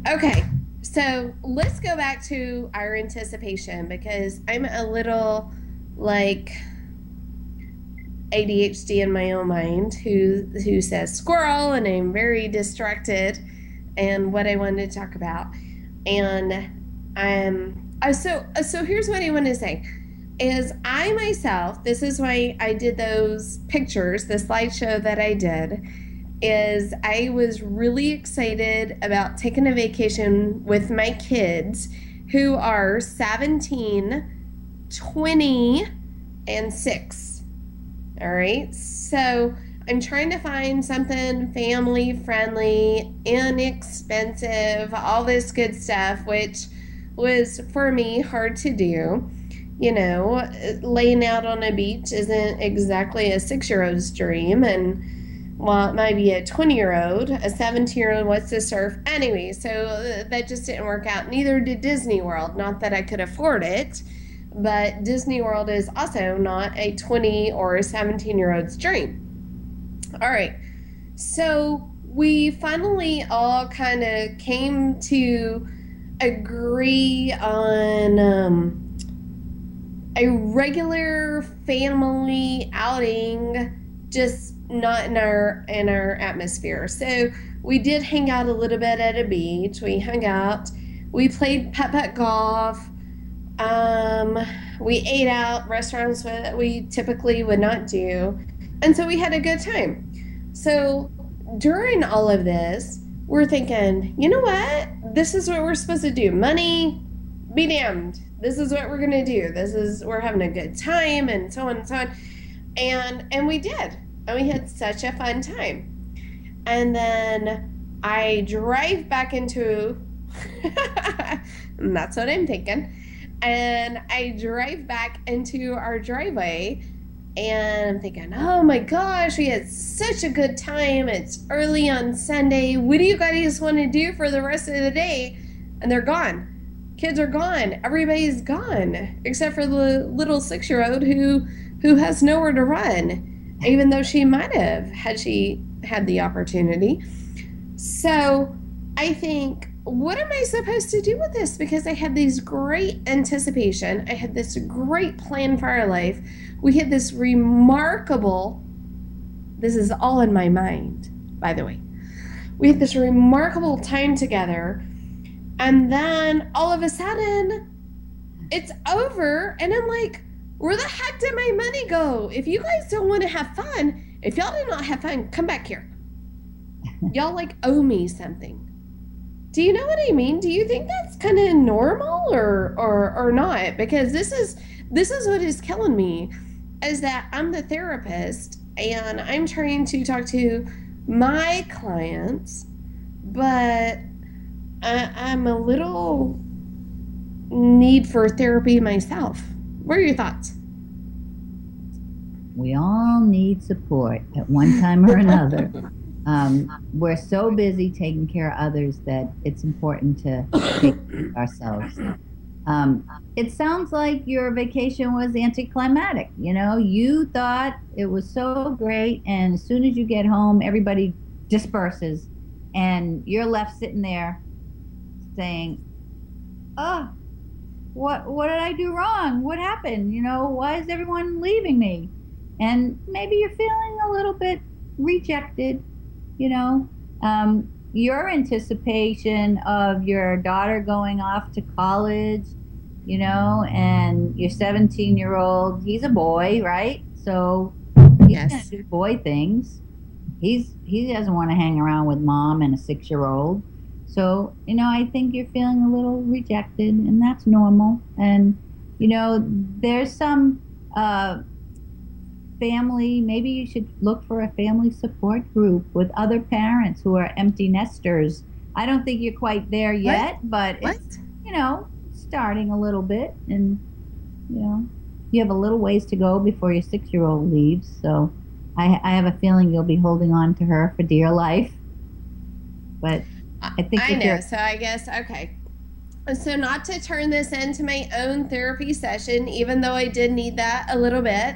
Okay, so let's go back to our anticipation, because I'm a little like ADHD in my own mind who says squirrel, and I'm very distracted and what I wanted to talk about. And so here's what I want to say. is I myself, this is why I did those pictures, the slideshow that I did, is I was really excited about taking a vacation with my kids who are 17, 20, and 6. All right. So I'm trying to find something family friendly, inexpensive, all this good stuff, which was for me hard to do. You know, laying out on a beach isn't exactly a 6-year-old's dream. And well, it might be a 20-year-old, a 17-year-old wants to surf anyway. So that just didn't work out. Neither did Disney World. Not that I could afford it, but Disney World is also not a 20 or a 17-year-old's dream. All right. So we finally all kind of came to agree on a regular family outing, just not in our atmosphere. So we did hang out a little bit at a beach. We hung out. We played putt-putt golf. We ate out restaurants that we typically would not do. And so we had a good time. So during all of this, we're thinking, you know what? This is what we're supposed to do. Money, be damned. This is what we're going to do. We're having a good time and so on and so on. And we did. And we had such a fun time. And then I drive back into, and that's what I'm thinking. And I drive back into our driveway and I'm thinking, oh my gosh, we had such a good time. It's early on Sunday. What do you guys want to do for the rest of the day? And they're gone. Kids are gone. Everybody's gone except for the little 6-year-old who has nowhere to run, even though she might have had she had the opportunity. So I think, what am I supposed to do with this? Because I had these great anticipation. I had this great plan for our life. We had this remarkable, this is all in my mind, by the way. We had this remarkable time together. And then all of a sudden, it's over. And I'm like, where the heck did my money go? If you guys don't want to have fun, if y'all did not have fun, come back here. Y'all like owe me something. Do you know what I mean? Do you think that's kind of normal or not? Because this is what is killing me, is that I'm the therapist and I'm trying to talk to my clients, but I'm a little need for therapy myself. What are your thoughts? We all need support at one time or another. We're so busy taking care of others that it's important to take care of ourselves. It sounds like your vacation was anticlimactic. You know, you thought it was so great, and as soon as you get home, everybody disperses, and you're left sitting there saying, oh, what did I do wrong? What happened? You know, why is everyone leaving me? And maybe you're feeling a little bit rejected, you know. Your anticipation of your daughter going off to college, you know, and your 17-year-old, he's a boy, right? So he's gonna do boy things. He doesn't want to hang around with mom and a 6-year-old. So, you know, I think you're feeling a little rejected, and that's normal. And, you know, there's some family, maybe you should look for a family support group with other parents who are empty nesters. I don't think you're quite there yet, but it's, you know, starting a little bit. And, you know, you have a little ways to go before your 6-year-old leaves. So I have a feeling you'll be holding on to her for dear life. But I think I know. So I guess, okay. So not to turn this into my own therapy session, even though I did need that a little bit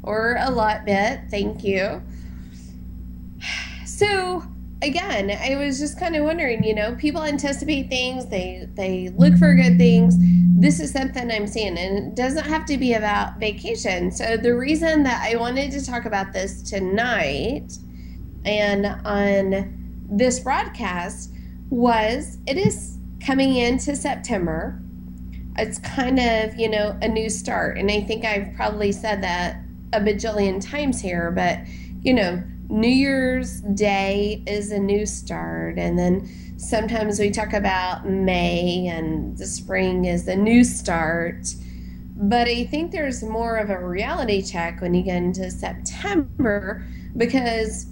or a lot bit. Thank you. So again, I was just kind of wondering, you know, people anticipate things. They look for good things. This is something I'm seeing, and it doesn't have to be about vacation. So the reason that I wanted to talk about this tonight and on this broadcast was it is coming into September. it's kind of, a new start. And I think I've probably said that a bajillion times here, but, New Year's Day is a new start. And then sometimes we talk about May and the spring is a new start. But I think there's more of a reality check when you get into September, because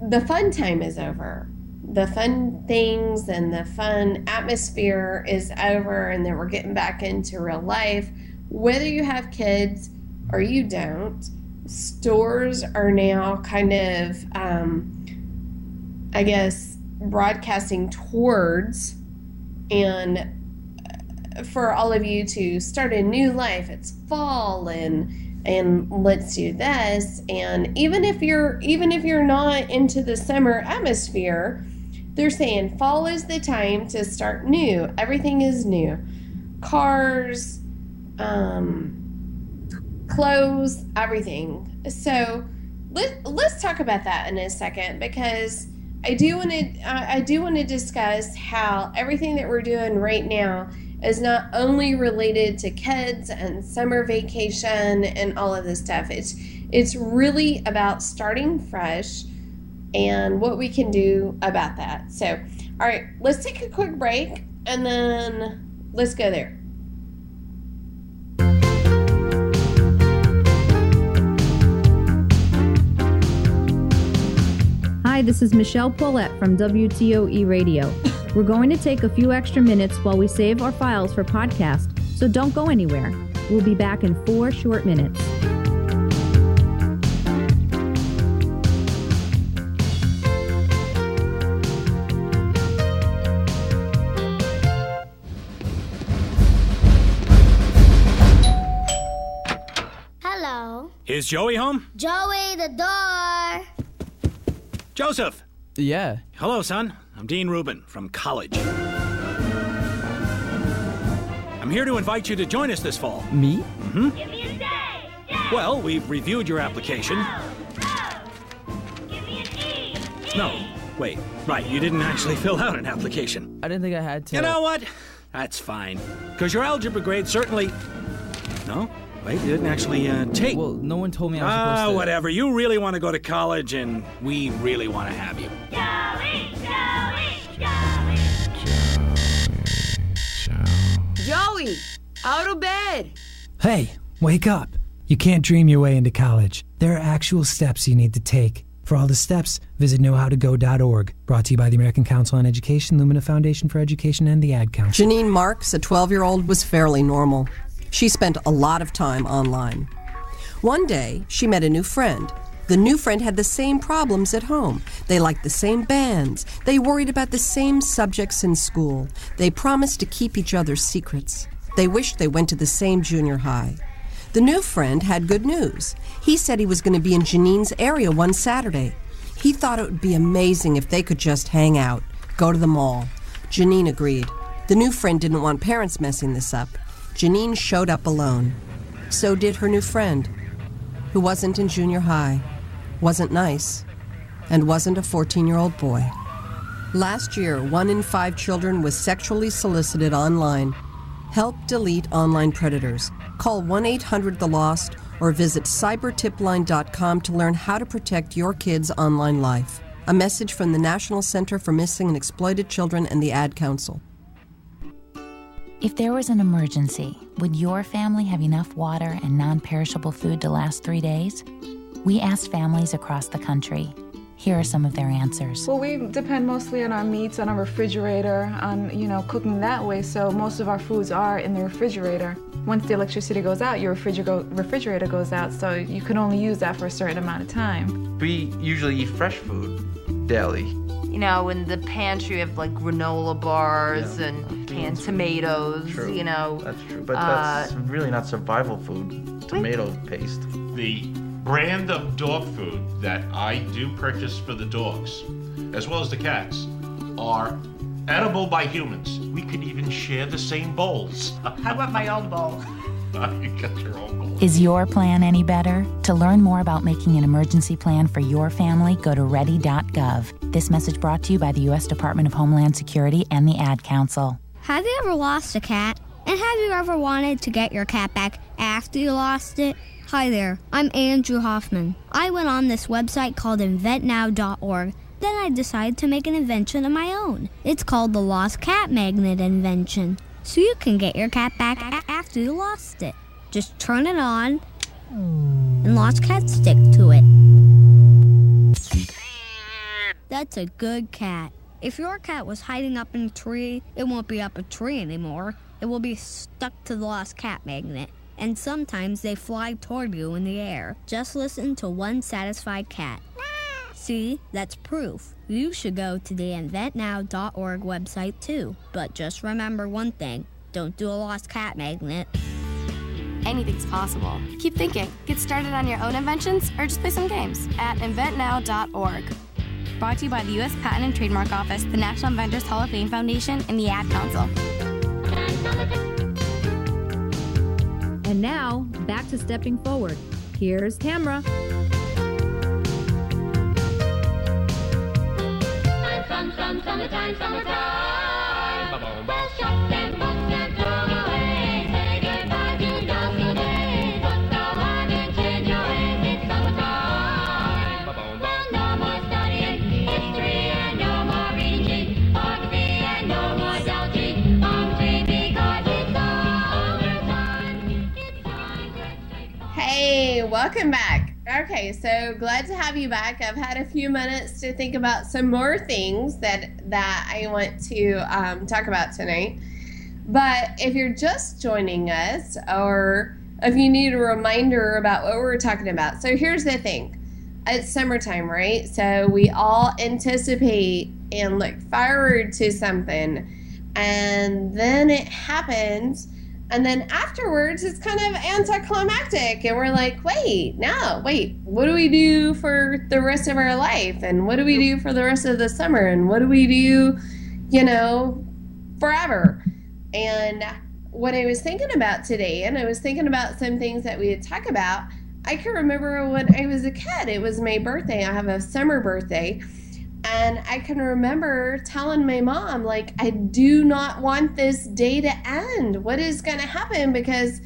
the fun time is over. The fun things and the fun atmosphere is over, and then we're getting back into real life. Whether you have kids or you don't, stores are now kind of, broadcasting towards, and for all of you to start a new life. It's fall, and let's do this. And even if you're not into the summer atmosphere, they're saying fall is the time to start new. Everything is new. Cars, clothes, everything. So let's talk about that in a second, because I do want to discuss how everything that we're doing right now is not only related to kids and summer vacation and all of this stuff. It's really about starting fresh and what we can do about that. So, all right, let's take a quick break and then let's go there. Hi, this is Michelle Paulette from WTOE Radio. We're going to take a few extra minutes while we save our files for podcast, so don't go anywhere. We'll be back in 4 short minutes. Hello. Is Joey home? Joey, the door. Joseph. Yeah. Hello, son. I'm Dean Rubin from college. I'm here to invite you to join us this fall. Me? Mm-hmm. Give me a day. Well, we've reviewed your application. Give me an E. No, wait. Right, you didn't actually fill out an application. I didn't think I had to. You know what? That's fine. Because your algebra grade certainly... No? Wait, you didn't actually take... Well, no one told me I was supposed to... whatever. You really want to go to college, and we really want to have you. Joey, out of bed. Hey, wake up. You can't dream your way into college. There are actual steps you need to take. For all the steps, visit knowhowtogo.org. Brought to you by the American Council on Education, Lumina Foundation for Education, and the Ad Council. Janine Marks, a 12-year-old, was fairly normal. She spent a lot of time online. One day, she met a new friend. The new friend had the same problems at home. They liked the same bands. They worried about the same subjects in school. They promised to keep each other's secrets. They wished they went to the same junior high. The new friend had good news. He said he was going to be in Janine's area one Saturday. He thought it would be amazing if they could just hang out, go to the mall. Janine agreed. The new friend didn't want parents messing this up. Janine showed up alone. So did her new friend, who wasn't in junior high, wasn't nice, and wasn't a 14-year-old boy. Last year, 1 in 5 children was sexually solicited online. Help delete online predators. Call 1-800-THE-LOST or visit cybertipline.com to learn how to protect your kids' online life. A message from the National Center for Missing and Exploited Children and the Ad Council. If there was an emergency, would your family have enough water and non-perishable food to last 3 days? We asked families across the country. Here are some of their answers. Well, we depend mostly on our meats, on our refrigerator, on, cooking that way, so most of our foods are in the refrigerator. Once the electricity goes out, your refrigerator goes out, so you can only use that for a certain amount of time. We usually eat fresh food daily. In the pantry we have like granola bars and canned tomatoes, True. That's true, but that's really not survival food, tomato paste. The brand of dog food that I do purchase for the dogs, as well as the cats, are edible by humans. We could even share the same bowls. How about my own bowl? You got your own bowl. Is your plan any better? To learn more about making an emergency plan for your family, go to ready.gov. This message brought to you by the U.S. Department of Homeland Security and the Ad Council. Have you ever lost a cat? And have you ever wanted to get your cat back after you lost it? Hi there, I'm Andrew Hoffman. I went on this website called inventnow.org. Then I decided to make an invention of my own. It's called the Lost Cat Magnet invention. So you can get your cat back after you lost it. Just turn it on, and lost cats stick to it. That's a good cat. If your cat was hiding up in a tree, it won't be up a tree anymore. It will be stuck to the lost cat magnet. And sometimes they fly toward you in the air. Just listen to one satisfied cat. See, that's proof. You should go to the inventnow.org website too. But just remember one thing. Don't do a lost cat magnet. Anything's possible. Keep thinking. Get started on your own inventions or just play some games at inventnow.org. Brought to you by the U.S. Patent and Trademark Office, the National Inventors Hall of Fame Foundation, and the Ad Council. And now, back to Stepping Forward. Here's Tamara. Summertime. Best shop and books and throw away. Say goodbye to dusty days. Put the luggage in your hands. It's summertime. No more studying history and no more reading geography and no more Delgy. Hungry because it's summertime. It's time. Hey, welcome back. Okay, so glad to have you back. I've had a few minutes to think about some more things that I want to talk about tonight. But if you're just joining us, or if you need a reminder about what we're talking about, so here's the thing. It's summertime, right? So we all anticipate and look forward to something, and then it happens. And then afterwards, it's kind of anticlimactic. And we're like, wait, what do we do for the rest of our life? And what do we do for the rest of the summer? And what do we do, forever? And what I was thinking about today, and I was thinking about some things that we would talk about, I can remember when I was a kid, it was my birthday. I have a summer birthday. And I can remember telling my mom, like, I do not want this day to end. What is going to happen? Because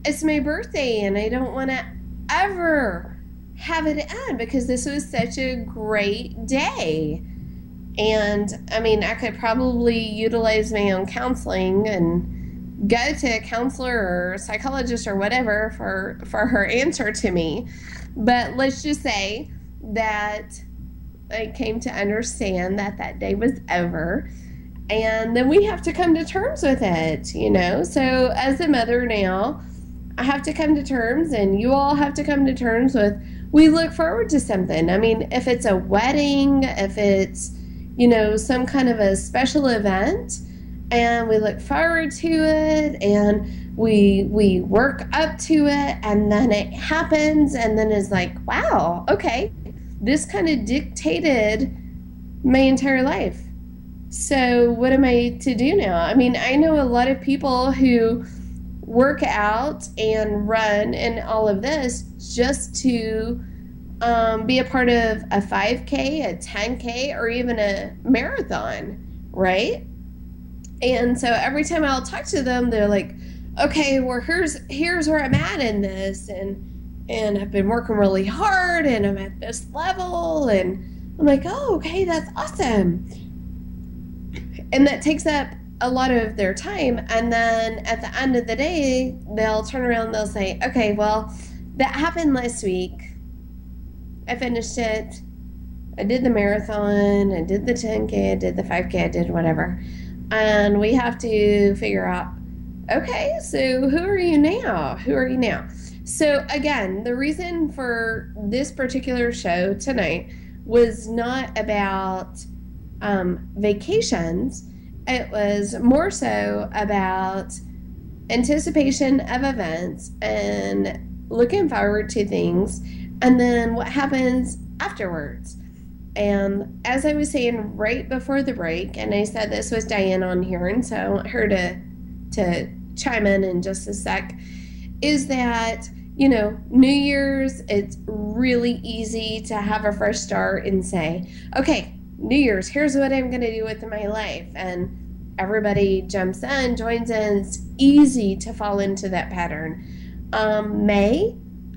it's my birthday and I don't want to ever have it end because this was such a great day. And I mean, I could probably utilize my own counseling and go to a counselor or psychologist or whatever for her answer to me. But let's just say that I came to understand that day was over, and then we have to come to terms with it, So as a mother now, I have to come to terms, and you all have to come to terms with, we look forward to something. I mean, if it's a wedding, if it's, some kind of a special event, and we look forward to it, and we work up to it, and then it happens, and then it's like, wow, okay. This kind of dictated my entire life. So what am I to do now? I mean, I know a lot of people who work out and run and all of this just to be a part of a 5K, a 10K, or even a marathon, right? And so every time I'll talk to them, they're like, okay, well, here's where I'm at in this, and I've been working really hard, and I'm at this level, and I'm like, oh, okay, that's awesome. And that takes up a lot of their time, and then at the end of the day, they'll turn around and they'll say, okay, well, that happened last week. I finished it. I did the marathon, I did the 10K, I did the 5K, I did whatever. And we have to figure out, okay, so who are you now? So again, the reason for this particular show tonight was not about vacations. It was more so about anticipation of events and looking forward to things, and then what happens afterwards. And as I was saying right before the break, and I said this was Diane on here, and so I want her to chime in just a sec, is that, New Year's, it's really easy to have a fresh start and say, okay, New Year's, here's what I'm going to do with my life. And everybody jumps in, joins in. It's easy to fall into that pattern.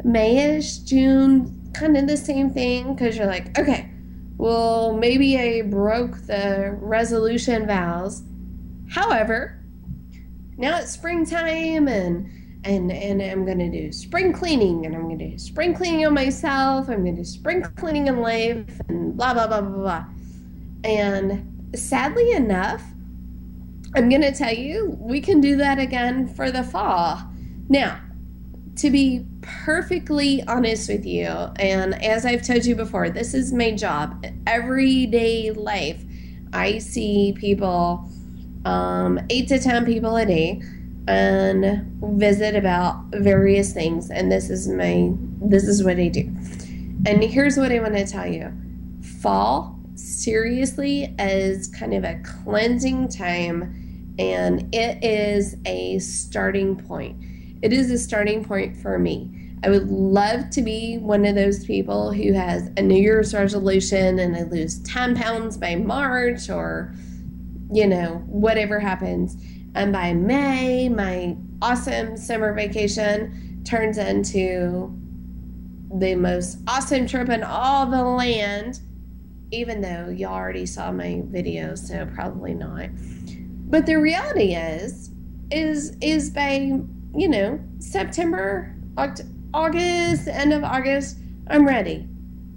Mayish, June, kind of the same thing, because you're like, okay, well, maybe I broke the resolution vows. However, now it's springtime, and I'm going to do spring cleaning, and I'm going to do spring cleaning on myself. I'm going to do spring cleaning in life, and blah, blah, blah, blah, blah. And sadly enough, I'm going to tell you, we can do that again for the fall. Now, to be perfectly honest with you, and as I've told you before, this is my job. Everyday life, I see people, 8 to 10 people a day, and visit about various things. And this is what I do. And here's what I want to tell you. Fall, seriously, is kind of a cleansing time, and it is a starting point. It is a starting point for me. I would love to be one of those people who has a New Year's resolution and I lose 10 pounds by March, or, whatever happens. And by May, my awesome summer vacation turns into the most awesome trip in all the land, even though you already saw my video, so probably not. But the reality is by, September, August, end of August, I'm ready.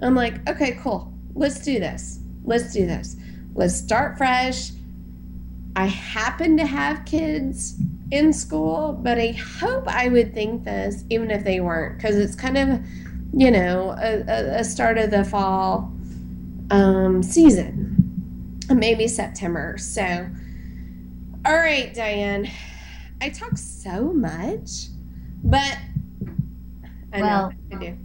I'm like, okay, cool. Let's do this. Let's start fresh. I happen to have kids in school, but I hope I would think this even if they weren't, because it's kind of, a start of the fall season, maybe September. So, all right, Diane, I talk so much, but I know I do.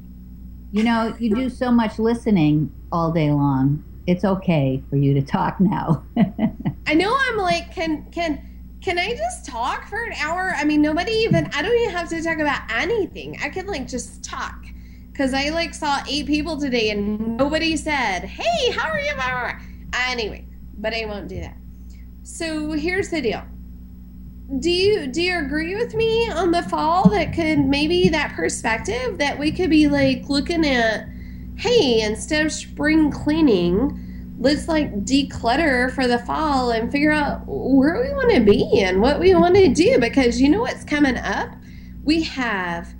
You do so much listening all day long. It's okay for you to talk now. I know. I'm like, can I just talk for an hour? I mean, I don't even have to talk about anything. I can just talk. Because I saw 8 people today and nobody said, hey, how are you? Anyway, but I won't do that. So here's the deal. Do you agree with me on the fall that could maybe that perspective that we could be looking at, hey, instead of spring cleaning, let's declutter for the fall and figure out where we want to be and what we want to do, because you know what's coming up? We have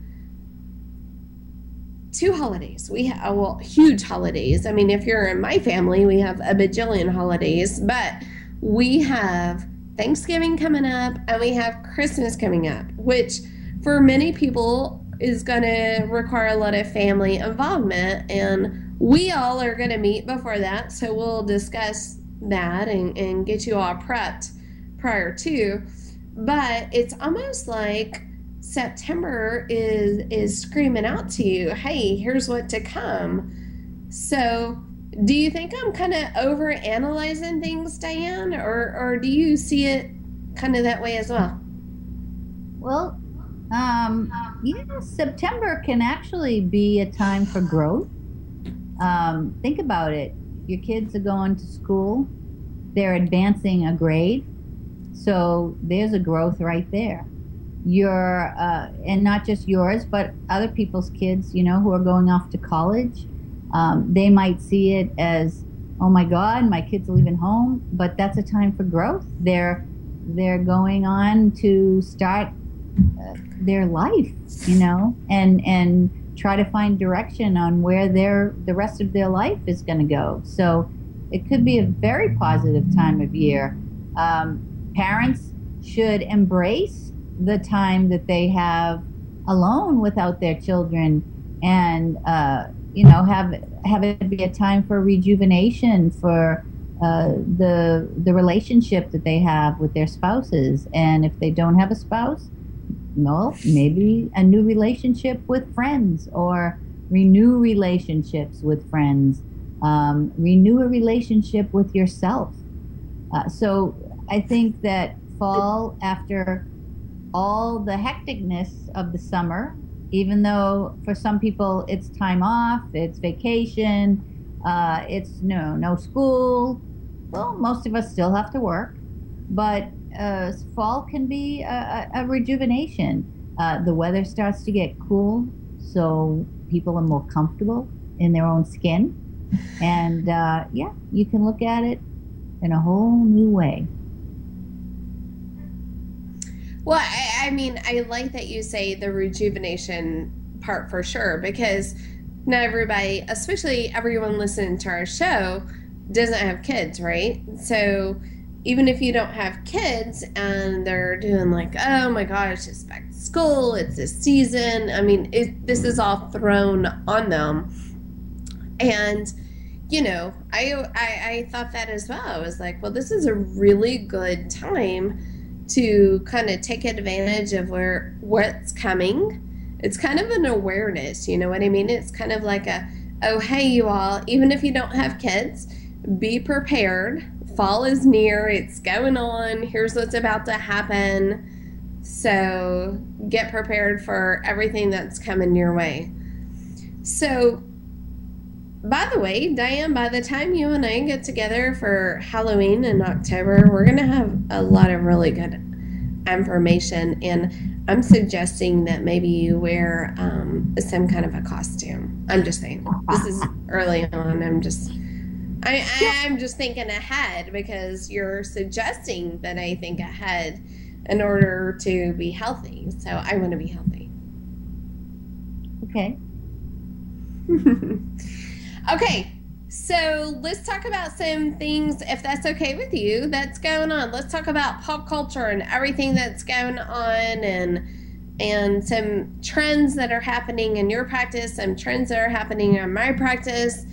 2 holidays. We have, huge holidays. I mean, if you're in my family, we have a bajillion holidays, but we have Thanksgiving coming up and we have Christmas coming up, which for many people is going to require a lot of family involvement, and we all are going to meet before that, so we'll discuss that and get you all prepped prior to. But it's almost like September is screaming out to you, hey, here's what to come. So do you think I'm kind of over analyzing things, Diane, or do you see it kind of that way as well? Well, September can actually be a time for growth. Think about it. Your kids are going to school. They're advancing a grade. So there's a growth right there. And not just yours, but other people's kids, who are going off to college. They might see it as, oh my God, my kid's leaving home, but that's a time for growth. They're going on to start their life, and try to find direction on where the rest of their life is going to go. So it could be a very positive time of year. Parents should embrace the time that they have alone without their children, and have it be a time for rejuvenation for the relationship that they have with their spouses. And if they don't have a spouse, well, maybe a new relationship with friends, or renew relationships with friends, renew a relationship with yourself. So I think that fall, after all the hecticness of the summer, even though for some people it's time off, it's vacation, it's no school, well, most of us still have to work. but fall can be a rejuvenation. The weather starts to get cool, so people are more comfortable in their own skin. And yeah, you can look at it in a whole new way. Well, I mean, I like that you say the rejuvenation part for sure, because not everybody, especially everyone listening to our show, doesn't have kids, right? So even if you don't have kids and they're doing like, oh my gosh, it's back to school, it's this season. I mean, this is all thrown on them. And, you know, I thought that as well. I was like, well, this is a really good time to kind of take advantage of what's coming. It's kind of an awareness, you know what I mean? It's kind of like oh, hey, you all, even if you don't have kids, be prepared. Fall is near. It's going on. Here's what's about to happen. So get prepared for everything that's coming your way. So, by the way, Diane, by the time you and I get together for Halloween in October, we're going to have a lot of really good information. And I'm suggesting that maybe you wear some kind of a costume. I'm just saying. This is early on. I'm just thinking ahead, because you're suggesting that I think ahead in order to be healthy. So I want to be healthy. Okay. Okay, so let's talk about some things, if that's okay with you, that's going on. Let's talk about pop culture and everything that's going on, and some trends that are happening in your practice, some trends that are happening in my practice.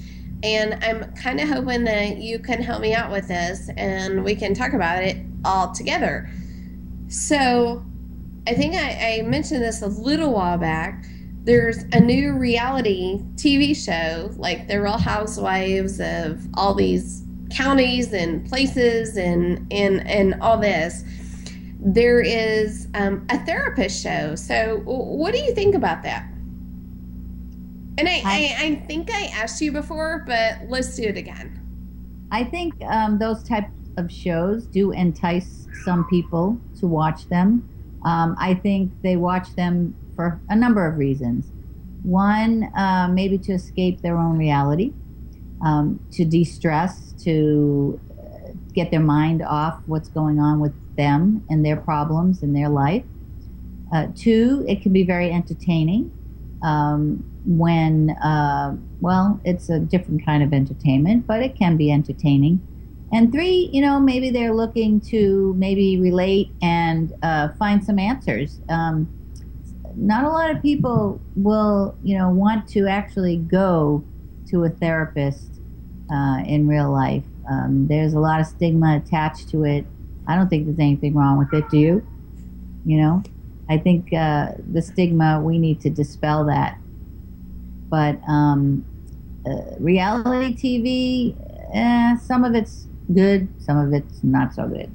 And I'm kind of hoping that you can help me out with this and we can talk about it all together. So I think I mentioned this a little while back. There's a new reality TV show, like the Real Housewives of all these counties and places and all this. There is a therapist show. So what do you think about that? And I think I asked you before, but let's do it again. I think those types of shows do entice some people to watch them. I think they watch them for a number of reasons. One, maybe to escape their own reality, to de-stress, to get their mind off what's going on with them and their problems in their life. Two, it can be very entertaining when, well, it's a different kind of entertainment, but it can be entertaining. And three, you know, maybe they're looking to maybe relate and find some answers. Not a lot of people will, you know, want to actually go to a therapist in real life. There's a lot of stigma attached to it. I don't think there's anything wrong with it, do you? You know, I think the stigma, we need to dispel that. But reality TV, some of it's good, some of it's not so good.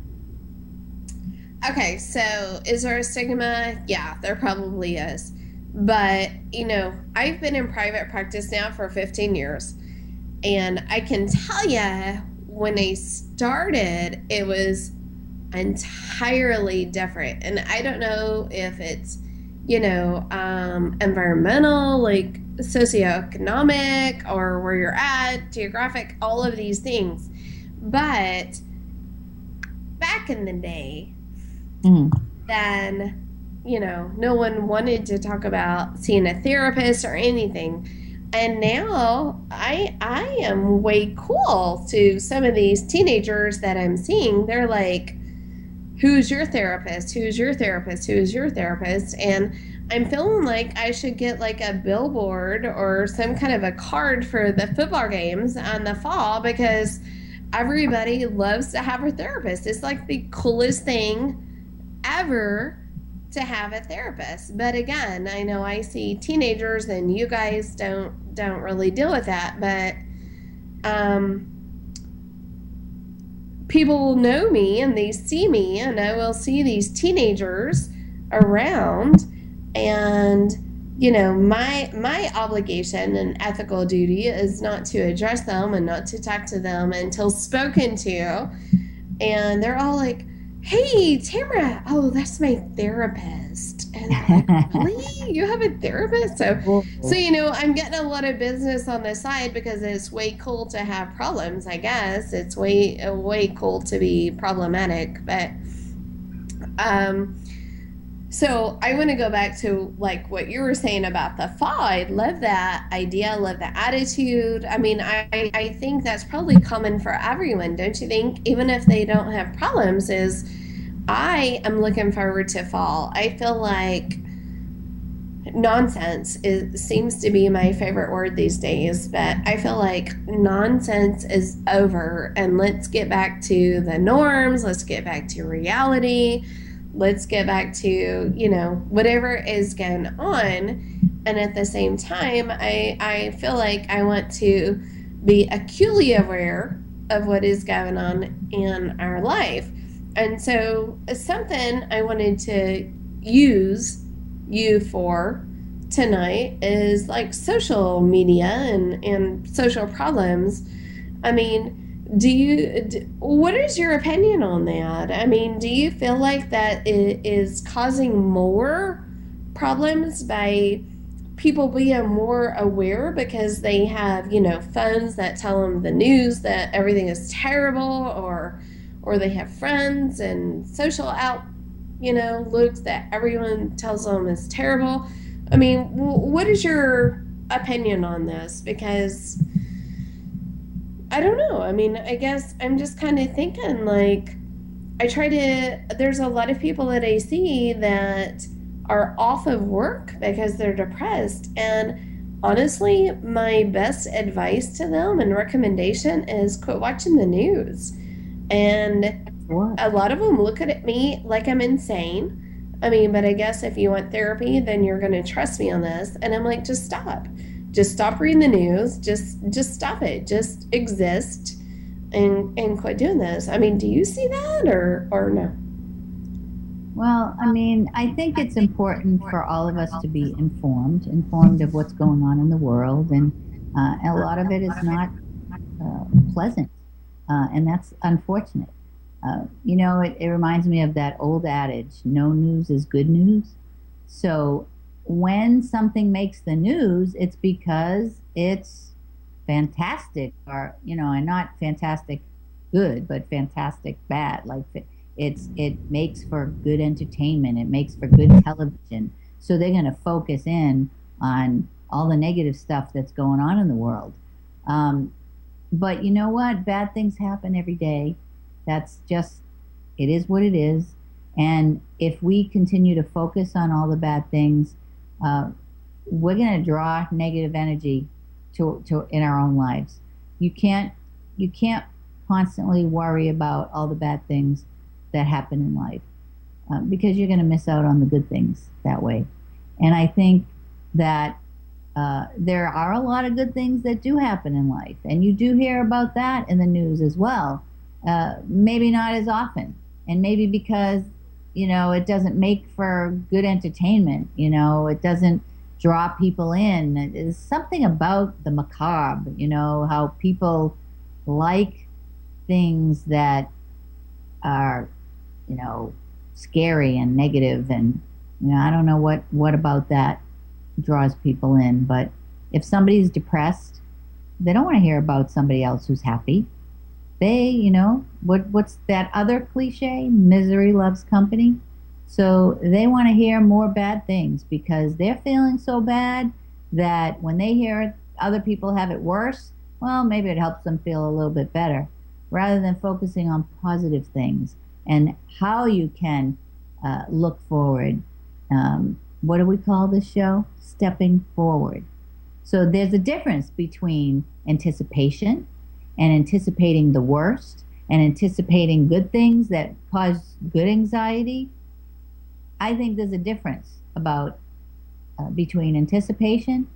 Okay, so is there a stigma? Yeah, there probably is. But, you know, I've been in private practice now for 15 years. And I can tell you, when I started, it was entirely different. And I don't know if it's, you know, environmental, like socioeconomic, or where you're at, geographic, all of these things. But back in the day, then, you know, no one wanted to talk about seeing a therapist or anything. And now I am way cool to some of these teenagers that I'm seeing. They're like, who's your therapist? Who's your therapist? Who's your therapist? And I'm feeling like I should get like a billboard or some kind of a card for the football games in the fall, because everybody loves to have a therapist. It's like the coolest thing ever to have a therapist. But again, I know I see teenagers, and you guys don't really deal with that, but people know me and they see me, and I will see these teenagers around, and you know, my obligation and ethical duty is not to address them and not to talk to them until spoken to. And they're all like, hey, Tamara, oh, that's my therapist. And I'm like, really? You have a therapist? So, I'm getting a lot of business on the side because it's way cool to have problems, I guess. It's way cool to be problematic. But, so I want to go back to like what you were saying about the fall. I love that idea, love the attitude. I mean, I think that's probably common for everyone, don't you think? Even if they don't have problems, is I am looking forward to fall. I feel like nonsense seems to be my favorite word these days, but I feel like nonsense is over and let's get back to the norms. Let's get back to reality. Let's get back to, whatever is going on. And at the same time, I feel like I want to be acutely aware of what is going on in our life. And so something I wanted to use you for tonight is like social media and social problems. I mean, what is your opinion on that? I mean, do you feel like that it is causing more problems by people being more aware because they have, phones that tell them the news that everything is terrible, or they have friends and social looks that everyone tells them is terrible? I mean, what is your opinion on this? Because I don't know. I mean, I guess I'm just kind of thinking like, there's a lot of people that I see that are off of work because they're depressed. And honestly, my best advice to them and recommendation is quit watching the news. And a lot of them look at me like I'm insane. I mean, but I guess if you want therapy, then you're going to trust me on this. And I'm like, just stop. Just stop reading the news. Just stop it. Just exist and quit doing this. I mean, do you see that or no? Well, I mean, I think it's important for all of us to be informed of what's going on in the world. And a lot of it is not pleasant. And that's unfortunate. It reminds me of that old adage, no news is good news. So when something makes the news, it's because it's fantastic, or, and not fantastic good, but fantastic bad. Like it makes for good entertainment. It makes for good television. So they're going to focus in on all the negative stuff that's going on in the world. But you know what? Bad things happen every day. That's just, it is what it is. And if we continue to focus on all the bad things, we're going to draw negative energy to in our own lives. You can't constantly worry about all the bad things that happen in life because you're going to miss out on the good things that way. And I think that there are a lot of good things that do happen in life, and you do hear about that in the news as well. Maybe not as often, and maybe because it doesn't make for good entertainment. It doesn't draw people in. There's something about the macabre. How people like things that are scary and negative, and I don't know what about that draws people in. But if somebody's depressed, they don't want to hear about somebody else who's happy. They, what's that other cliche? Misery loves company. So they want to hear more bad things because they're feeling so bad that when they hear other people have it worse, well, maybe it helps them feel a little bit better, rather than focusing on positive things and how you can look forward. What do we call this show? Stepping forward. So there's a difference between anticipation and anticipating the worst and anticipating good things that cause good anxiety. I think there's a difference between anticipation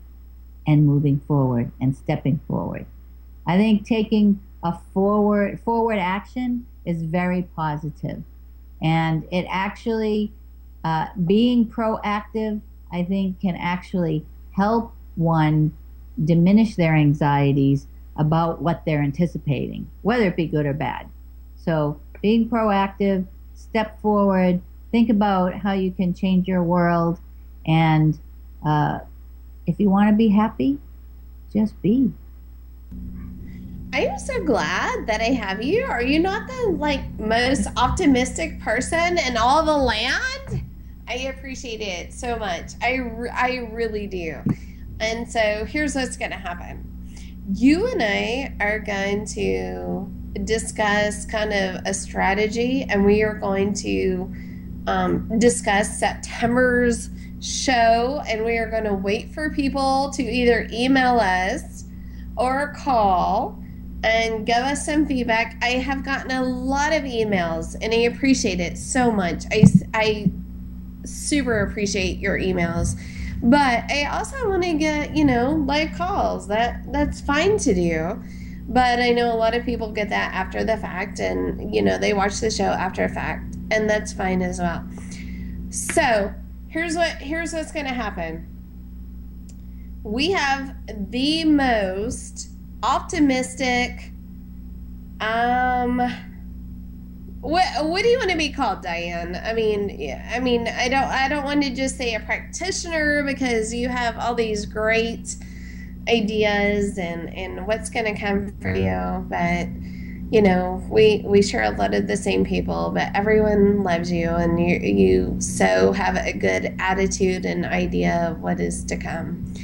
and moving forward and stepping forward. I think taking a forward action is very positive. And it actually, being proactive, I think, can actually help one diminish their anxieties about what they're anticipating, whether it be good or bad. So being proactive step forward, think about how you can change your world, and if you want to be happy, just be. I am so glad that I have you. Are you not the most optimistic person in all the land? I appreciate it so much. I really do. And so here's what's going to happen. You and I are going to discuss kind of a strategy, and we are going to discuss September's show, and we are going to wait for people to either email us or call and give us some feedback. I have gotten a lot of emails, and I appreciate it so much. I super appreciate your emails. But I also want to get, live calls. That's fine to do. But I know a lot of people get that after the fact, and, they watch the show after the fact, and that's fine as well. So here's what's going to happen. We have the most optimistic, what do you want to be called, Diane? I don't want to just say a practitioner, because you have all these great ideas and what's going to come for you. But, we share a lot of the same people, but everyone loves you, and you so have a good attitude and idea of what is to come.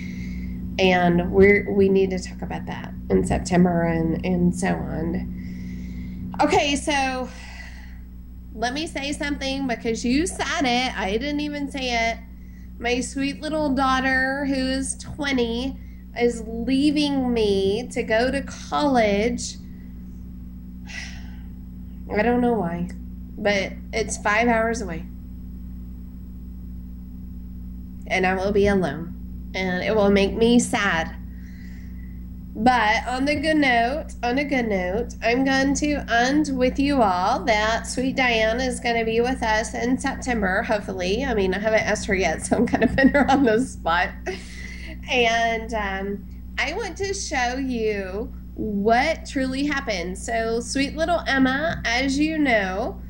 And we need to talk about that in September and so on. Okay, so let me say something, because you said it. I didn't even say it. My sweet little daughter, who is 20, is leaving me to go to college. I don't know why, but it's 5 hours away. And I will be alone. And it will make me sad. But on a good note, I'm going to end with you all that sweet Diane is going to be with us in September, hopefully. I haven't asked her yet, so I'm kind of putting her on the spot. And I want to show you what truly happened. So sweet little Emma, as you know,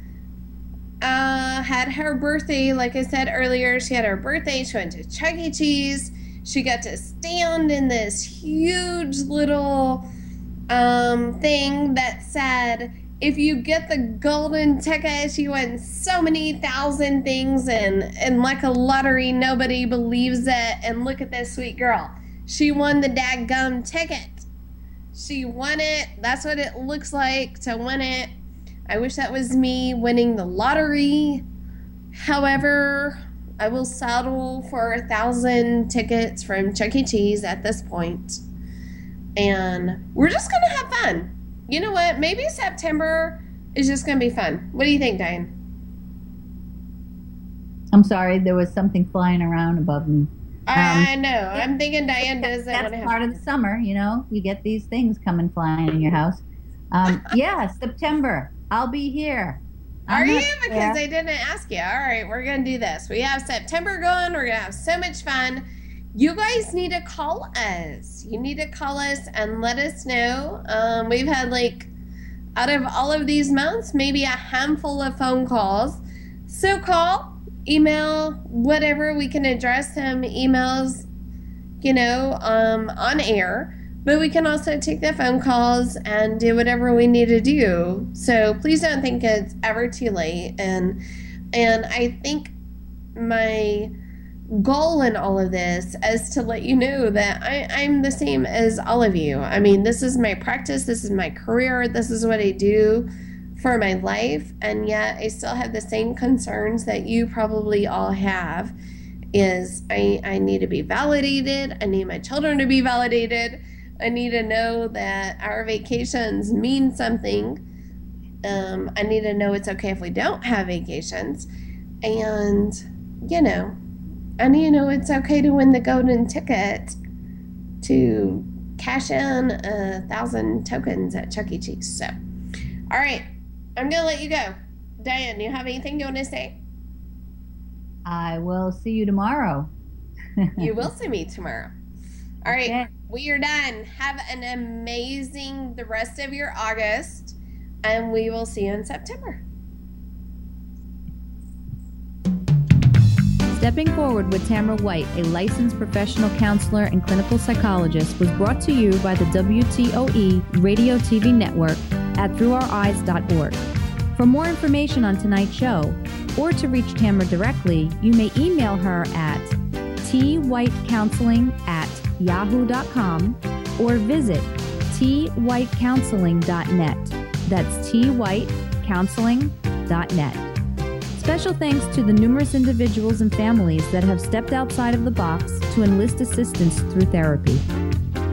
had her birthday. Like I said earlier, she had her birthday. She went to Chuck E. Cheese. She got to stand in this huge little thing that said, if you get the golden ticket, she won so many thousand things, and like a lottery, nobody believes it. And look at this sweet girl. She won the daggum ticket. She won it. That's what it looks like to win it. I wish that was me winning the lottery. However, I will settle for 1,000 tickets from Chuck E. Cheese at this point. And we're just going to have fun. You know what? Maybe September is just going to be fun. What do you think, Diane? I'm sorry, there was something flying around above me. I know. I'm thinking Diane doesn't want to have... That's part of the summer, you get these things coming flying in your house. Yeah, September. I'll be here. Are you? Because I didn't ask you. All right, we're going to do this. We have September going. We're going to have so much fun. You guys need to call us. You need to call us and let us know. We've had, out of all of these months, maybe a handful of phone calls. So call, email, whatever. We can address some emails, on air. But we can also take the phone calls and do whatever we need to do. So please don't think it's ever too late. And I think my goal in all of this is to let you know that I'm the same as all of you. This is my practice. This is my career. This is what I do for my life. And yet I still have the same concerns that you probably all have. Is I need to be validated. I need my children to be validated. I need to know that our vacations mean something. I need to know it's okay if we don't have vacations. And, I need to know it's okay to win the golden ticket to cash in 1,000 tokens at Chuck E. Cheese. So, all right, I'm going to let you go. Diane, do you have anything you want to say? I will see you tomorrow. You will see me tomorrow. All right. Okay. We are done. Have an amazing the rest of your August, and we will see you in September. Stepping Forward with Tamara White, a licensed professional counselor and clinical psychologist, was brought to you by the WTOE Radio TV Network at throughoureyes.org. For more information on tonight's show, or to reach Tamara directly, you may email her at twhitecounseling@yahoo.com or visit twhitecounseling.net. That's twhitecounseling.net. Special thanks to the numerous individuals and families that have stepped outside of the box to enlist assistance through therapy.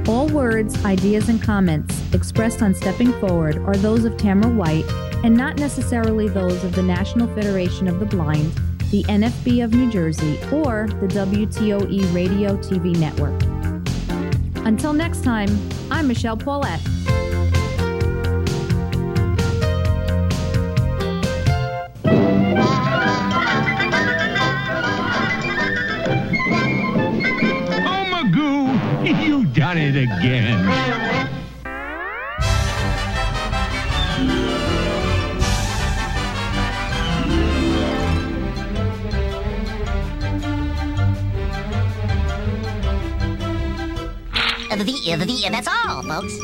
All words, ideas, and comments expressed on Stepping Forward are those of Tamara White and not necessarily those of the National Federation of the Blind, the NFB of New Jersey, or the WTOE Radio TV Network. Until next time, I'm Michelle Paulette. You done it again. That's all, folks.